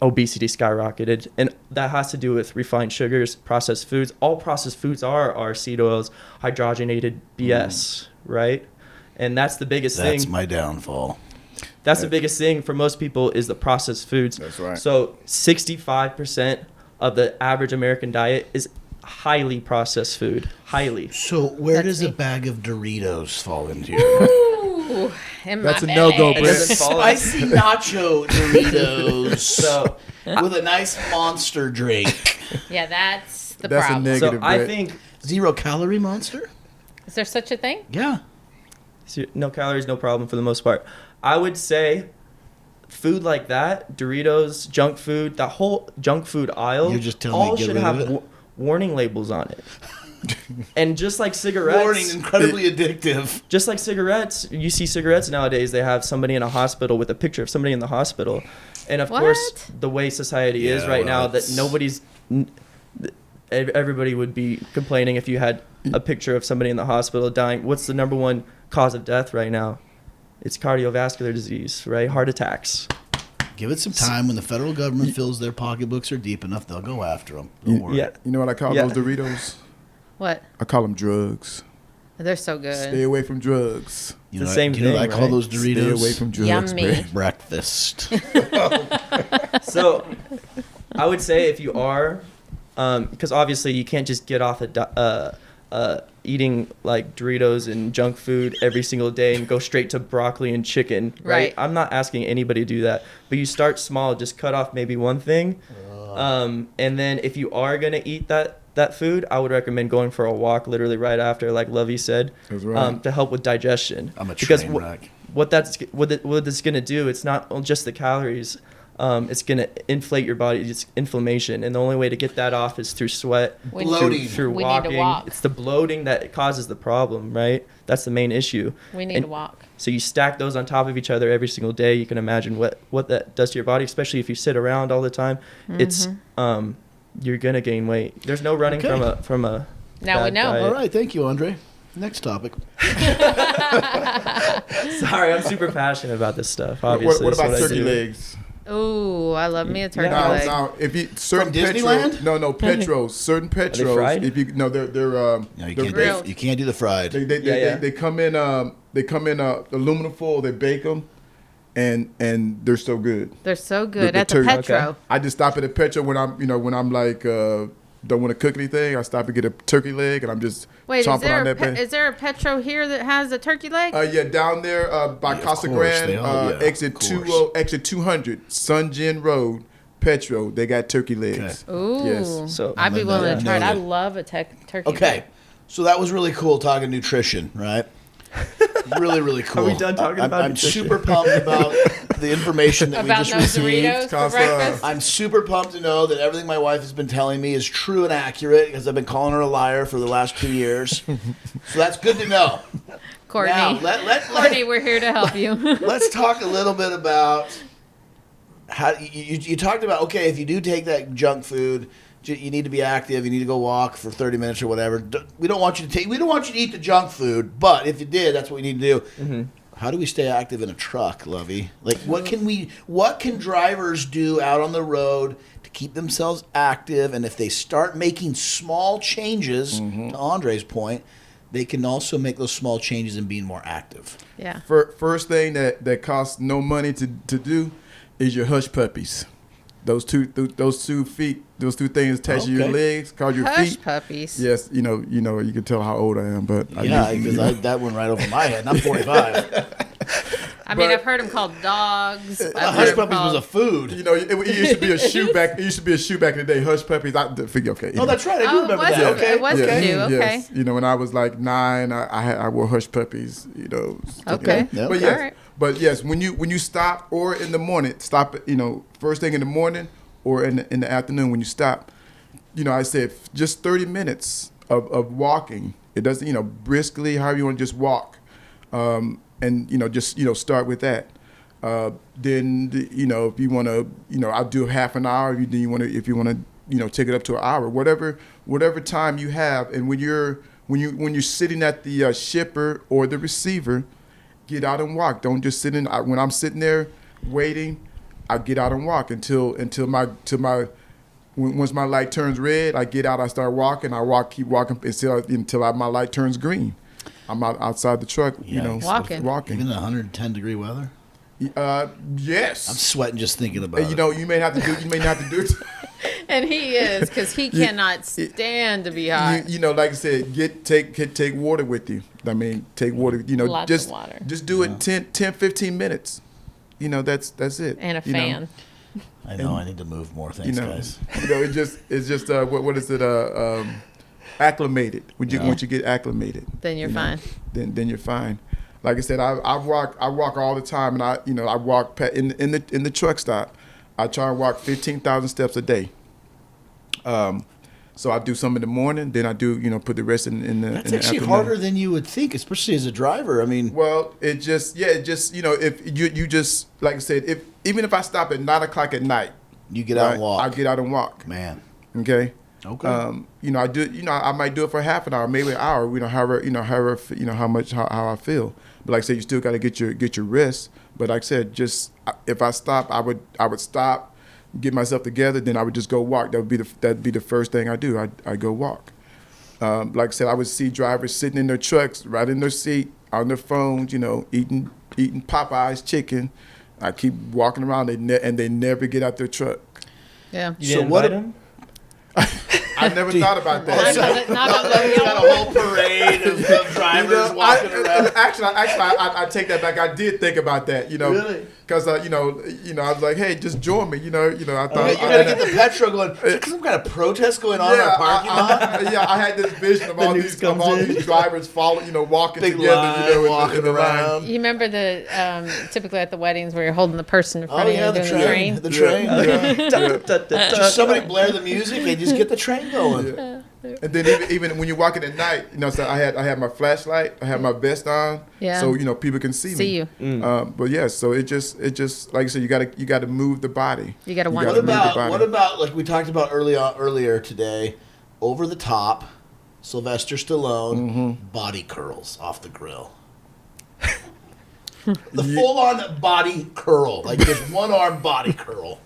obesity skyrocketed, and that has to do with refined sugars, processed foods. All processed foods are seed oils, hydrogenated BS, right? And that's the biggest thing. That's my downfall. That's the biggest thing for most people is the processed foods. That's right. So 65% of the average American diet is highly processed food. Highly. So where That's does me. a bag of Doritos fall into here? Ooh, in That's my a no-go, bag. It doesn't fall in- Spicy nacho Doritos. So, with a nice monster drink. Yeah, that's the That's a problem. neg- so Negative, I Brett. think 0 calorie monster? Is there such a thing? Yeah. no calories, no problem for the most part. I would say food like that, Doritos, junk food, the whole junk food aisle, You're just telling me all get should rid of have it? warning labels on it. And just like cigarettes, Warning, incredibly addictive. just like cigarettes, you see cigarettes nowadays, they have somebody in a hospital with a picture of somebody in the hospital. And of course, What? the way society is Yeah, right well, now, that it's- everybody would be complaining if you had a picture of somebody in the hospital dying. What's the number one cause of death right now? It's cardiovascular disease, right? Heart attacks. Give it some time. When the federal government feels their pocketbooks are deep enough, they'll go after them. Don't worry. Yeah. You know what I call Yeah. those Doritos? What? I call them drugs. They're so Stay good. away from drugs. You It's know, the same you know what I thing, call right? those Doritos? Stay away from drugs. Yummy. Brett. breakfast. So I would say if you are, because obviously you can't just get off eating like Doritos and junk food every single day and go straight to broccoli and chicken, right? Right. I'm not asking anybody to do that, but you start small, just cut off maybe one thing. And then if you are going to eat that food, I would recommend going for a walk literally right after, like Lovie said, That's right. to help with digestion. I'm a because train wreck. what that's going to do, it's not just the calories. It's going to inflate your body. It's inflammation. And the only way to get that off is through sweat, We- Bloating. through We need to walking. walk. It's the bloating that causes the problem, right? That's the main issue. We need And to walk. So you stack those on top of each other every single day. You can imagine what that does to your body, especially if you sit around all the time. It's you're going to gain weight. There's no running Okay. from a Now we bad know. diet. All right, thank you, Andre. Next topic. Sorry, I'm super passionate about this stuff. What, Obviously, what it's about I turkey do. legs? Ooh, I love me a turkey Yeah. leg. Now, if you certain From Disneyland? petros, no, petros, certain petros. fried? If you no, they're No, you they're can't, grilled. do, you can't do the fried. Yeah. They come in aluminum foil. They bake them, and they're so good. They're so good The at the turkey. Petro. Okay. I just stop at a Petro when I'm like don't want to cook anything. I stop and get a turkey leg, and I'm just Wait, is chomping on there, that. is there a Petro here that has a turkey leg? Yeah, down there by Yeah, of Casa course, Grande, they all- yeah, exit of course. exit 200, Sungen Road, Petro. They got turkey legs. Ooh. Yes. So- I'd be willing to try it. I Noted. love a turkey Okay, leg. so that was really cool talking nutrition, right? Really, really cool. Are we done talking about I'm nutrition? super pumped about the information that About we just those received. Doritos for Cause, breakfast. I'm super pumped to know that everything my wife has been telling me is true and accurate because I've been calling her a liar for the last 2 years. So that's good to know. Courtney. Now, Courtney, we're here to help you. let's talk a little bit about how you talked about, okay, if you do take that junk food, you need to be active. You need to go walk for 30 minutes or whatever. We don't want you to eat the junk food, but if you did, that's what we need to do. Mm-hmm. How do we stay active in a truck, Lovie? Like, what can drivers do out on the road to keep themselves active? And if they start making small changes, to Andre's point, they can also make those small changes in being more active. Yeah. First thing that costs no money to do is your hush puppies. Those two things attached to your Okay. legs called your Hush feet. puppies. Yes, you can tell how old I am, but Yeah, because that went right over my head. And I'm 45. I mean, But- I've heard them called dogs. I've heard Hush 'em puppies was called- a food. it used to be a shoe back. It used to be a shoe back in the day. Hush puppies. I figure okay. Oh, that's right. I do Oh, remember it was, that. Okay. it was okay. new. Okay. Yes. When I was like 9, I wore hush puppies. Okay. Yeah, But okay. yes, All right. but yes, when you stop or in the morning, stop. First thing in the morning or in the afternoon when you stop. I said just 30 minutes of walking. It doesn't briskly, however you want to just walk, and just start with that. Then if you want to I'll do half an hour. If you want to take it up to an hour, whatever time you have. And when you're sitting at the shipper or the receiver, get out and walk. Don't just sit in. When I'm sitting there waiting, I get out and walk until once my light turns red, I get out. I start walking. Keep walking until my light turns green. I'm outside the truck. Walking. Even in 110 degree weather. Yes. I'm sweating just thinking about it. You may not have to do it. And he is, because he cannot stand to be hot. Like I said, take water with you. I mean, take water. Lots just of water. just do it 10, 15 minutes. That's it. And a fan. I know. I need to move more. Thanks, guys. It's just what is it? Acclimated. Once you get acclimated, Then you're fine. Then you're fine. Like I said, I walk all the time, and I walk in the truck stop. I try and walk 15,000 steps a day. So I do some in the morning, then I do put the rest in the That's in the actually afternoon. harder than you would think, especially as a driver. I mean, Well, if you just like I said, even if I stop at 9 o'clock at night, you get out and walk. I get out and walk. Man. Okay. Okay. I do. I might do it for half an hour, maybe an hour. However, how I feel. But like I said, you still got to get your rest. But like I said, just if I stop, I would stop, get myself together, then I would just go walk. That'd be the first thing I do. I go walk. Like I said, I would see drivers sitting in their trucks, right in their seat, on their phones, eating Popeye's chicken. I keep walking around, and they never get out their truck. Yeah. You So didn't what- invite him? I never thought about that. Not on He's got a the whole parade of drivers walking around. Actually, I take that back. I did think about that, Really? because I was like, hey, just join me, I thought You gotta get the petrol going. Is there some kind of protest going on in our parking lot? I had this vision of all news these comes in. these drivers walking Big together, line, walking in the line. around. You remember typically at the weddings where you're holding the person in front Oh of you yeah, and the doing the train. train? The train. Yeah. Just somebody blare the music and just get the train going. And then even when you're walking at night, so I had my flashlight, I had my vest on, Yeah. so people can see me. See you. But yeah, so it just like I said, you got to move the body. You gotta want gotta to move move the body. What about like we talked about earlier today? Over the top, Sylvester Stallone body curls off the grill. The full-on body curl, like just one-arm body curl.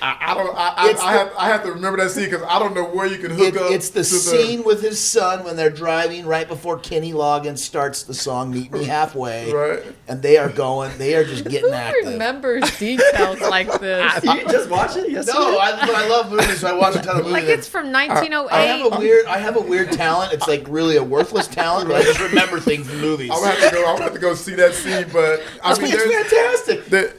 I have to remember that scene because I don't know where you can hook up. It's the to scene with his son when they're driving right before Kenny Loggins starts the song "Meet Me Halfway," Right. and they are just getting Who active. remembers details like this? You just watch it yesterday? No, but I love movies, so I watch a ton of movies. Like it's from 1908. I have a weird talent. It's like really a worthless talent, but I just remember things from movies. I'm gonna have to go see that scene, but I mean, It's fantastic.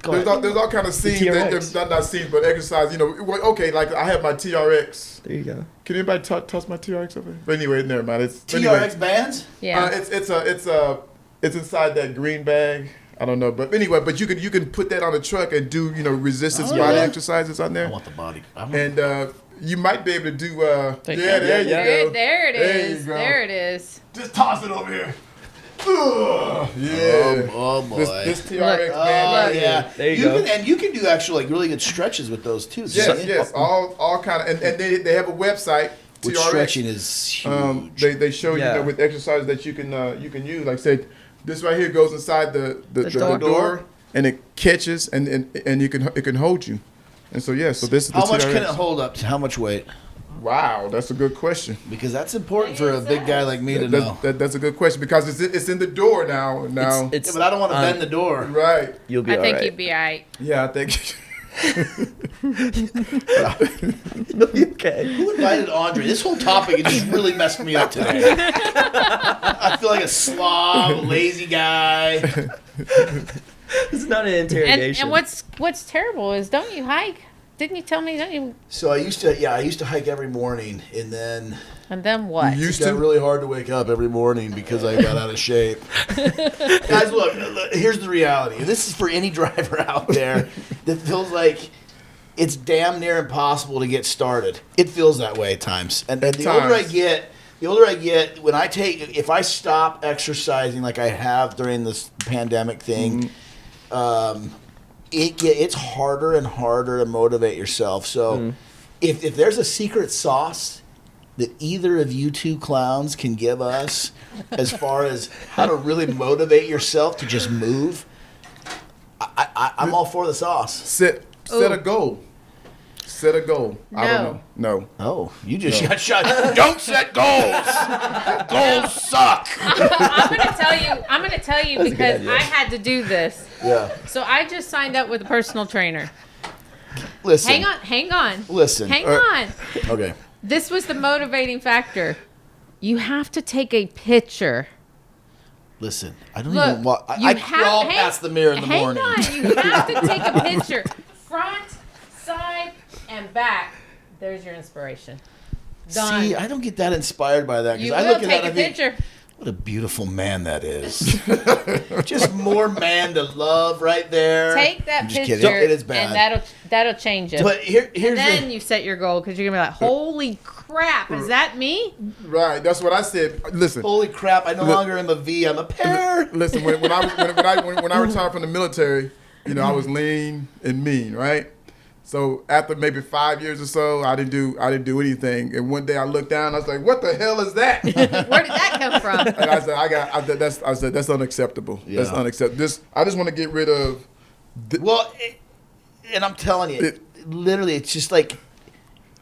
Go There's ahead. all kind of scenes that TRX. not scenes, but exercise. You know, okay, like I have my TRX. There you go. Can anybody toss my TRX over? But anyway, never mind. It's TRX bands? Yeah. It's inside that green bag. I don't know, but anyway, but you can put that on the truck and do resistance Oh, body yeah. exercises on I there, want the body. and you might be able to do. There There you go. There it There is. you go. There it is. Just toss it over here. Yeah. Oh boy. This TRX Look. band right here. yeah. There you go. And you can do actually like really good stretches with those too. Yes, all kind of, and they have a website. Which TRX. stretching is huge. They show Yeah. you with exercises that you can use. Like I said, this right here goes inside the door, and it catches and it can hold you. And so so this is How the much TRX. can it hold up to? How much weight? Wow, that's a good question. Because that's important for a big guy like me to know. That's a good question because it's in the door now. It's Yeah, but I don't want to bend the door. Right. You'll be I all think right. you'd be all right. Yeah, I think. You'll be okay. Who invited Andre? This whole topic it just really messed me up today. I feel like a slob, lazy guy. It's not an interrogation. And what's terrible is, don't you hike? Didn't you tell me? Don't you? So I used to hike every morning, and then And then what? You it used got to. really hard to wake up every morning because I got out of shape. Guys, look, here's the reality. This is for any driver out there that feels like it's damn near impossible to get started. It feels that way at times. And At the older I times. get, if I stop exercising like I have during this pandemic thing, it's harder and harder to motivate yourself. So if there's a secret sauce that either of you two clowns can give us as far as how to really motivate yourself to just move, I'm all for the sauce. Set a goal. Set a goal. I don't know. No. Oh, you just got shot. Don't set goals. Goals suck. I'm gonna tell you because idea. I had to do this. Yeah. So I just signed up with a personal trainer. Listen. Hang on. Listen. Hang on. Okay. This was the motivating factor. You have to take a picture. Listen. I don't Look, even want. you I have- crawl hang- past the mirror in the morning. Hang on. You have to take a picture. Front, side, and back. There's your inspiration. Done. See, I don't get that inspired by that You because I will look at take that. a I think, picture. what a beautiful man that is. Just more man to love right there. Take that I'm just picture, kidding. It is bad. and that'll change it. But here's and then the. you set your goal because you're gonna be like, "Holy crap, is that me?" Right. That's what I said. Listen. Holy crap! I no longer am a V. I'm a pear. Listen. When I retired from the military, I was lean and mean. Right. So after maybe 5 years or so, I didn't do anything. And one day I looked down, I was like, "What the hell is that?" Where did that come from? And I said, "That's unacceptable. That's Yeah. unacceptable. I just want to get rid of." Well, and I'm telling you, literally, it's just like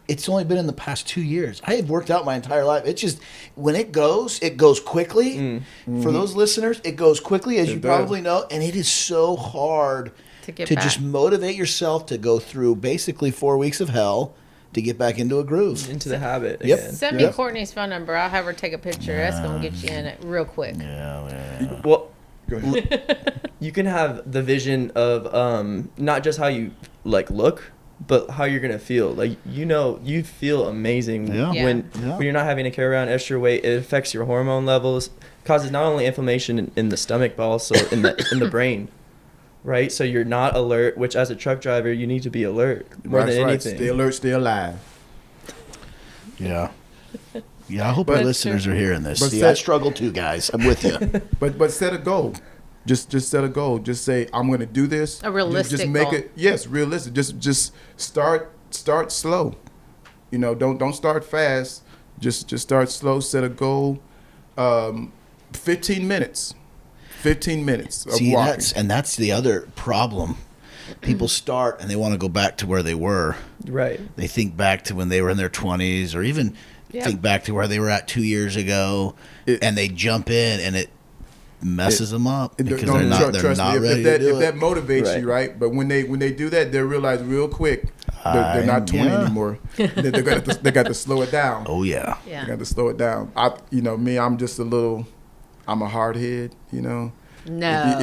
it's only been in the past 2 years. I have worked out my entire life. It's just when it goes quickly. For those listeners, it goes quickly, as you does. probably know, and it is so hard To get to back. just motivate yourself to go through basically 4 weeks of hell to get back into a groove. Into the habit Yep. again. Send me Yeah. Courtney's phone number. I'll have her take a picture. That's gonna get you in it real quick. Well, Go ahead. you can have the vision of not just how you look, but how you're gonna feel. Like you feel amazing Yeah. Yeah. when you're not having to carry around extra weight. It affects your hormone levels, causes not only inflammation in the stomach but also in the brain. Right, so you're not alert. Which, as a truck driver, you need to be alert more That's than right. anything. Stay alert. Stay alive. Yeah. Yeah, I hope our But- listeners are hearing this. but See, set- I struggle too, guys. I'm with you. But set a goal. Just set a goal. Just say, I'm going to do this. A realistic Just make goal. it. Yes, realistic. Just start slow. Don't start fast. Just start slow. Set a goal. 15 minutes. 15 minutes of See, walking. that's the other problem. People start and they want to go back to where they were. Right. They think back to when they were in their 20s or even Yeah. think back to where they were at 2 years ago and they jump in and it messes them up because they're not trust me, ready if that, to do if that it. motivates Right. you, right? But when they do that, they realize real quick they're not 20 yeah. anymore. they got to slow it down. Oh, yeah. Yeah. They got to slow it down. I'm just I'm a hard head, No.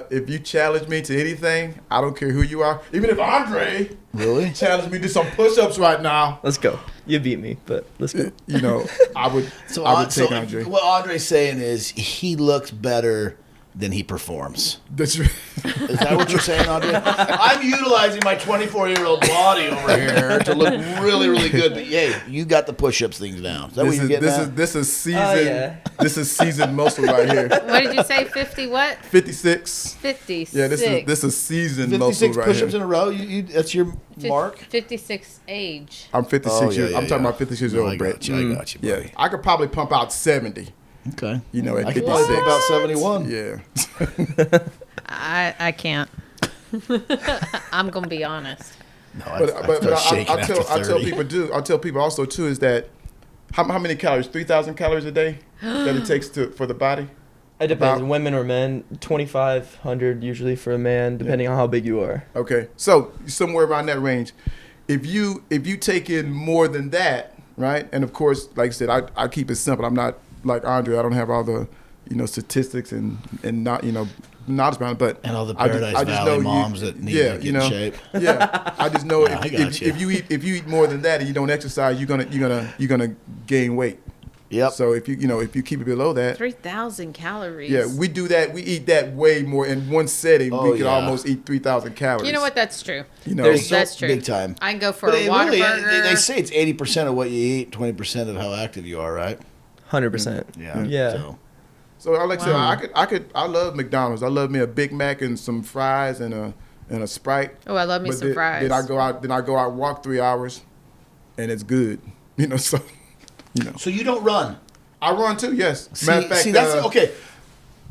If you challenge me to anything, I don't care who you are. Even if Andre Really? challenged me to some push-ups right now, Let's go. You beat me, but let's go. you know, I would take Andre. What Andre's saying is he looks better than he performs. That's Is that what you're saying, Andre? I'm utilizing my 24-year-old body over here to look really, really good. But hey, you got the push-ups things down. Is that what you're getting at? This is season. Oh, yeah. This is season muscle right here. What did you say? 50 what? 56. 56. Yeah, this is season muscle 56 right push-ups here. in a row. That's your mark. 56 age. I'm 56 Oh, yeah, years. yeah, I'm talking yeah. about 56 years No, I old, got Brett. you. I got you, Yeah, buddy. I could probably pump out 70. Okay. You know, at I could probably 56. put about 71. Yeah. I can't. I'm gonna be honest. No, But I shaking I after tell 30. I tell people also too is that how many calories? 3,000 calories a day that it takes for the body. It depends, About- women or men. 2,500 usually for a man, depending on how big you are. Okay, so somewhere around that range. If you take in more than that, right? And of course, like I said, I keep it simple. I'm not like Andre. I don't have all the statistics and not knowledge behind it, but And all the I Paradise just Valley know moms that need to get in shape. Yeah, I just know Yeah, I got you. if you eat more than that and you don't exercise, you're gonna gain weight. Yep. So if you keep it below that, 3,000 calories. yeah, we do that. We eat that way more in one setting. Oh, we could yeah. almost eat 3,000 calories. You know what? That's true. You know, There's That's true. Big time. I can go for But a water really, burger. they say it's 80% of what you eat, 20% of how active you are, right? 100%. Yeah. Yeah. So, Alex, I love McDonald's. I love me a Big Mac and some fries and a Sprite. Oh, I love me some fries. Then I go out walk 3 hours, and it's good. So so you don't run. I run too. Yes. See, that's okay.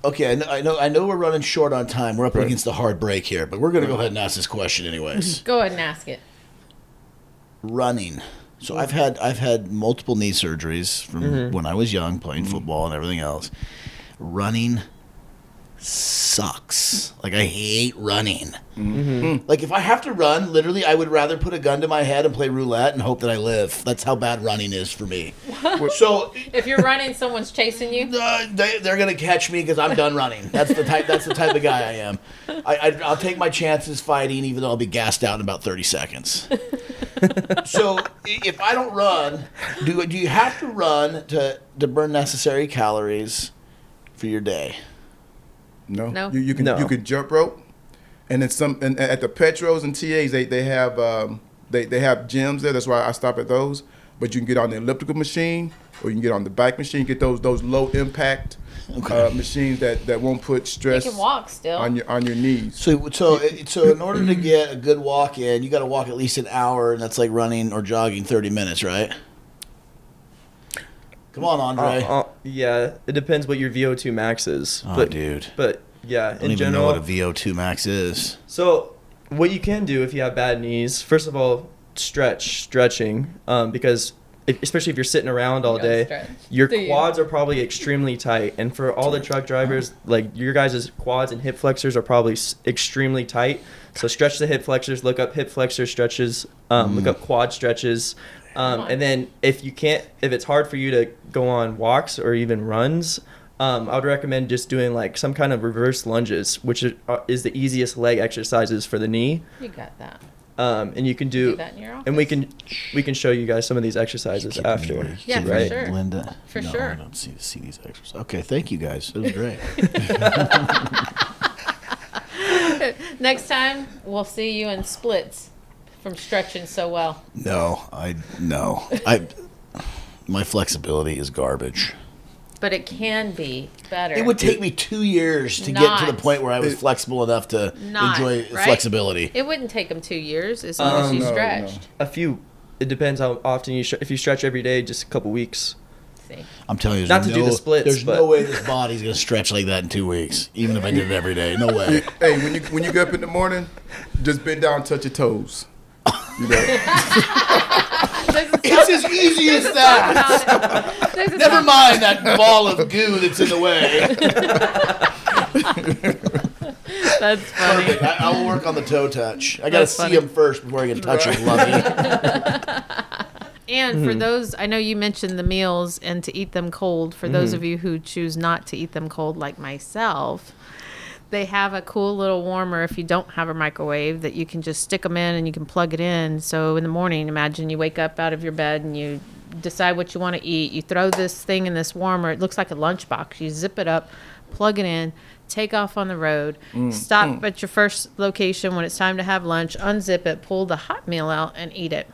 Okay, I know we're running short on time. We're up against the hard break here, but we're going to go ahead and ask this question anyways. Go ahead and ask it. Running. So I've had multiple knee surgeries from when I was young, playing football and everything else. Running sucks. Like, I hate running. Like, if I have to run, literally, I would rather put a gun to my head and play roulette and hope that I live. That's how bad running is for me. So If you're running, someone's chasing you. they're gonna catch me because I'm done running. That's the type of guy I am. I'll take my chances fighting, even though I'll be gassed out in about 30 seconds. So if I don't run, do you have to run to burn necessary calories for your day? No. No. You can No. you can jump rope, and at the Petros and TAs they have gyms there. That's why I stop at those. But you can get on the elliptical machine, or you can get on the bike machine. Get those low impact machines that won't put You stress can walk still. on your knees. So in order to get a good walk in, you got to walk at least an hour, and that's like running or jogging 30 minutes, right? Come on, Andre. Yeah, it depends what your VO2 max is. Oh, dude. But yeah, I don't in even know general. what a VO2 max is. So what you can do if you have bad knees, first of all, stretching, because especially if you're sitting around all You gotta day, stretch. your Do you? quads are probably extremely tight. And for all the truck drivers, like your guys' quads and hip flexors are probably extremely tight. So stretch the hip flexors, look up hip flexor stretches, look up quad stretches. And then if it's hard for you to go on walks or even runs, I would recommend just doing like some kind of reverse lunges, which is the easiest leg exercises for the knee. You got that. And you can do that in your office? and we can show you guys some of these exercises after. Yeah, for right? sure. Linda. For no, sure. I don't see these exercises. Okay, thank you guys. It was great. Next time, we'll see you in splits from stretching so well. My flexibility is garbage. But it can be better. It would take me 2 years to get to the Not. point where I was flexible enough to Not, enjoy right? flexibility. It wouldn't take them 2 years as long as you No, stretched. It depends how often if you stretch every day, just a couple weeks. See. I'm telling you, Not to do the splits, there's but- no way this body's going to stretch like that in 2 weeks, even if I did it every day. No way. Hey, when you get up in the morning, just bend down, and touch your toes. You know? It's as easy as that. Never mind that ball of goo that's in the way. That's funny. Perfect. I will work on the toe touch. I got to That's see funny. him first before I can touch him, Lovie. And for those, I know you mentioned the meals and to eat them cold. For those of you who choose not to eat them cold, like myself, they have a cool little warmer if you don't have a microwave that you can just stick them in and you can plug it in. So in the morning, imagine you wake up out of your bed and you decide what you want to eat. You throw this thing in this warmer. It looks like a lunchbox. You zip it up, plug it in, take off on the road, stop at your first location when it's time to have lunch, unzip it, pull the hot meal out, and eat it.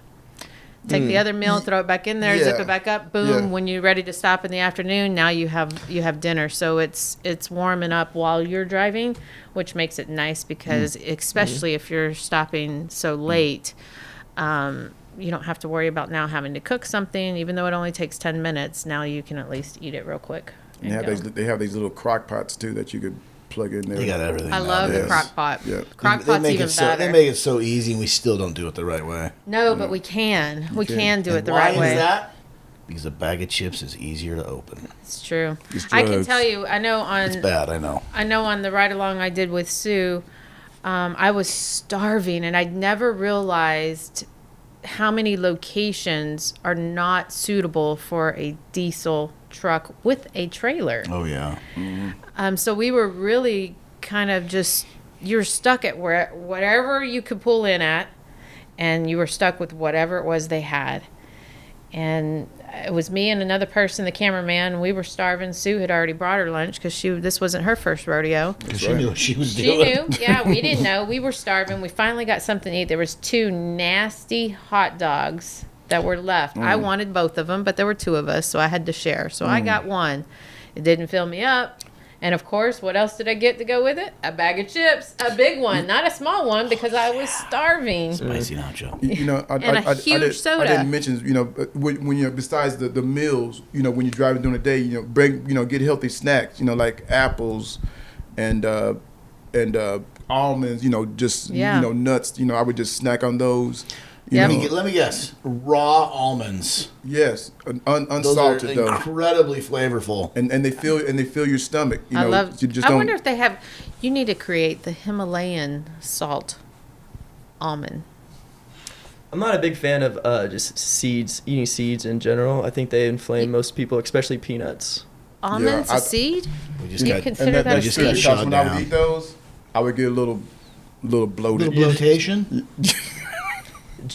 Take the other meal, throw it back in there, zip it back up, boom. Yeah. When you're ready to stop in the afternoon, now you have dinner. So it's warming up while you're driving, which makes it nice because especially if you're stopping so late, you don't have to worry about now having to cook something. Even though it only takes 10 minutes, now you can at least eat it real quick. And they have these little crock pots too that you could plug in there. They got everything. I love the nowadays. crock pot. Yeah. Crock They pot's make even it so, better. They make it so easy, and we still don't do it the right way. No, but we can. We can do And it the why right is way. that? Because a bag of chips is easier to open. It's true. It's I can drugs. tell you. I know It's bad, I know. on the ride along I did with Sue, I was starving, and I'd never realized how many locations are not suitable for a diesel truck with a trailer. Oh yeah. So we were really kind of just, you're stuck at whatever you could pull in at, and you were stuck with whatever it was they had. And it was me and another person, the cameraman. We were starving. Sue had already brought her lunch because this wasn't her first rodeo. Because she knew what she was She doing. knew. Yeah, we didn't know. We were starving. We finally got something to eat. There was 2 nasty hot dogs that were left. I wanted both of them, but there were 2 of us, so I had to share. So I got one. It didn't fill me up. And of course, what else did I get to go with it? A bag of chips, a big one, not a small one, because I was starving. Spicy nacho. You know, a huge soda. I didn't mention, you know, when you besides the meals, you know, when you're driving during the day, you know, get healthy snacks, you know, like apples and almonds, you know, just you know, nuts. You know, I would just snack on those. You Yep. know. Let me guess. Raw almonds. Yes, Those unsalted are though, incredibly flavorful. and they fill your stomach. You I know, love. you just I don't. wonder if they have. You need to create the Himalayan salt almond. I'm not a big fan of just eating seeds in general. I think they inflame most people, especially peanuts. Almonds, I- a seed? We Do just you got consider that a just seed? got because shot when I down. would eat those, I would get a little bloated. little bloatation.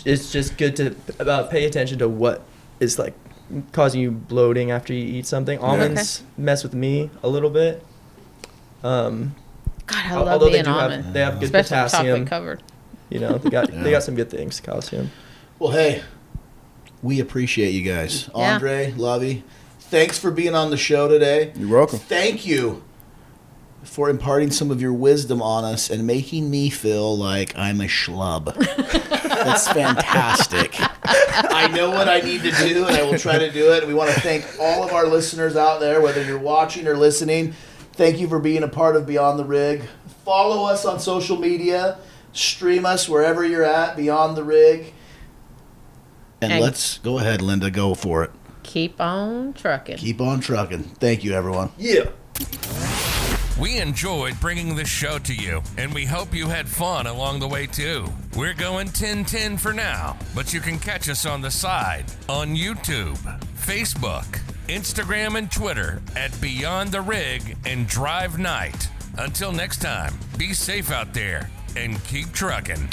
It's just good to pay attention to what is like causing you bloating after you eat something. Almonds mess with me a little bit. God, I love Although me they an do almond. have, they have good Especially potassium. chocolate covered. You know, they got some good things, calcium. Well, hey, we appreciate you guys. Yeah. Andre, Lovie, thanks for being on the show today. You're welcome. Thank you for imparting some of your wisdom on us and making me feel like I'm a schlub. That's fantastic. I know what I need to do, and I will try to do it. We want to thank all of our listeners out there, whether you're watching or listening. Thank you for being a part of Beyond the Rig. Follow us on social media. Stream us wherever you're at, Beyond the Rig. And let's go ahead, Linda. Go for it. Keep on trucking. Keep on trucking. Thank you, everyone. Yeah. We enjoyed bringing this show to you, and we hope you had fun along the way too. We're going 10-10 for now, but you can catch us on the side on YouTube, Facebook, Instagram, and Twitter at Beyond the Rig and Drive Night. Until next time, be safe out there and keep trucking.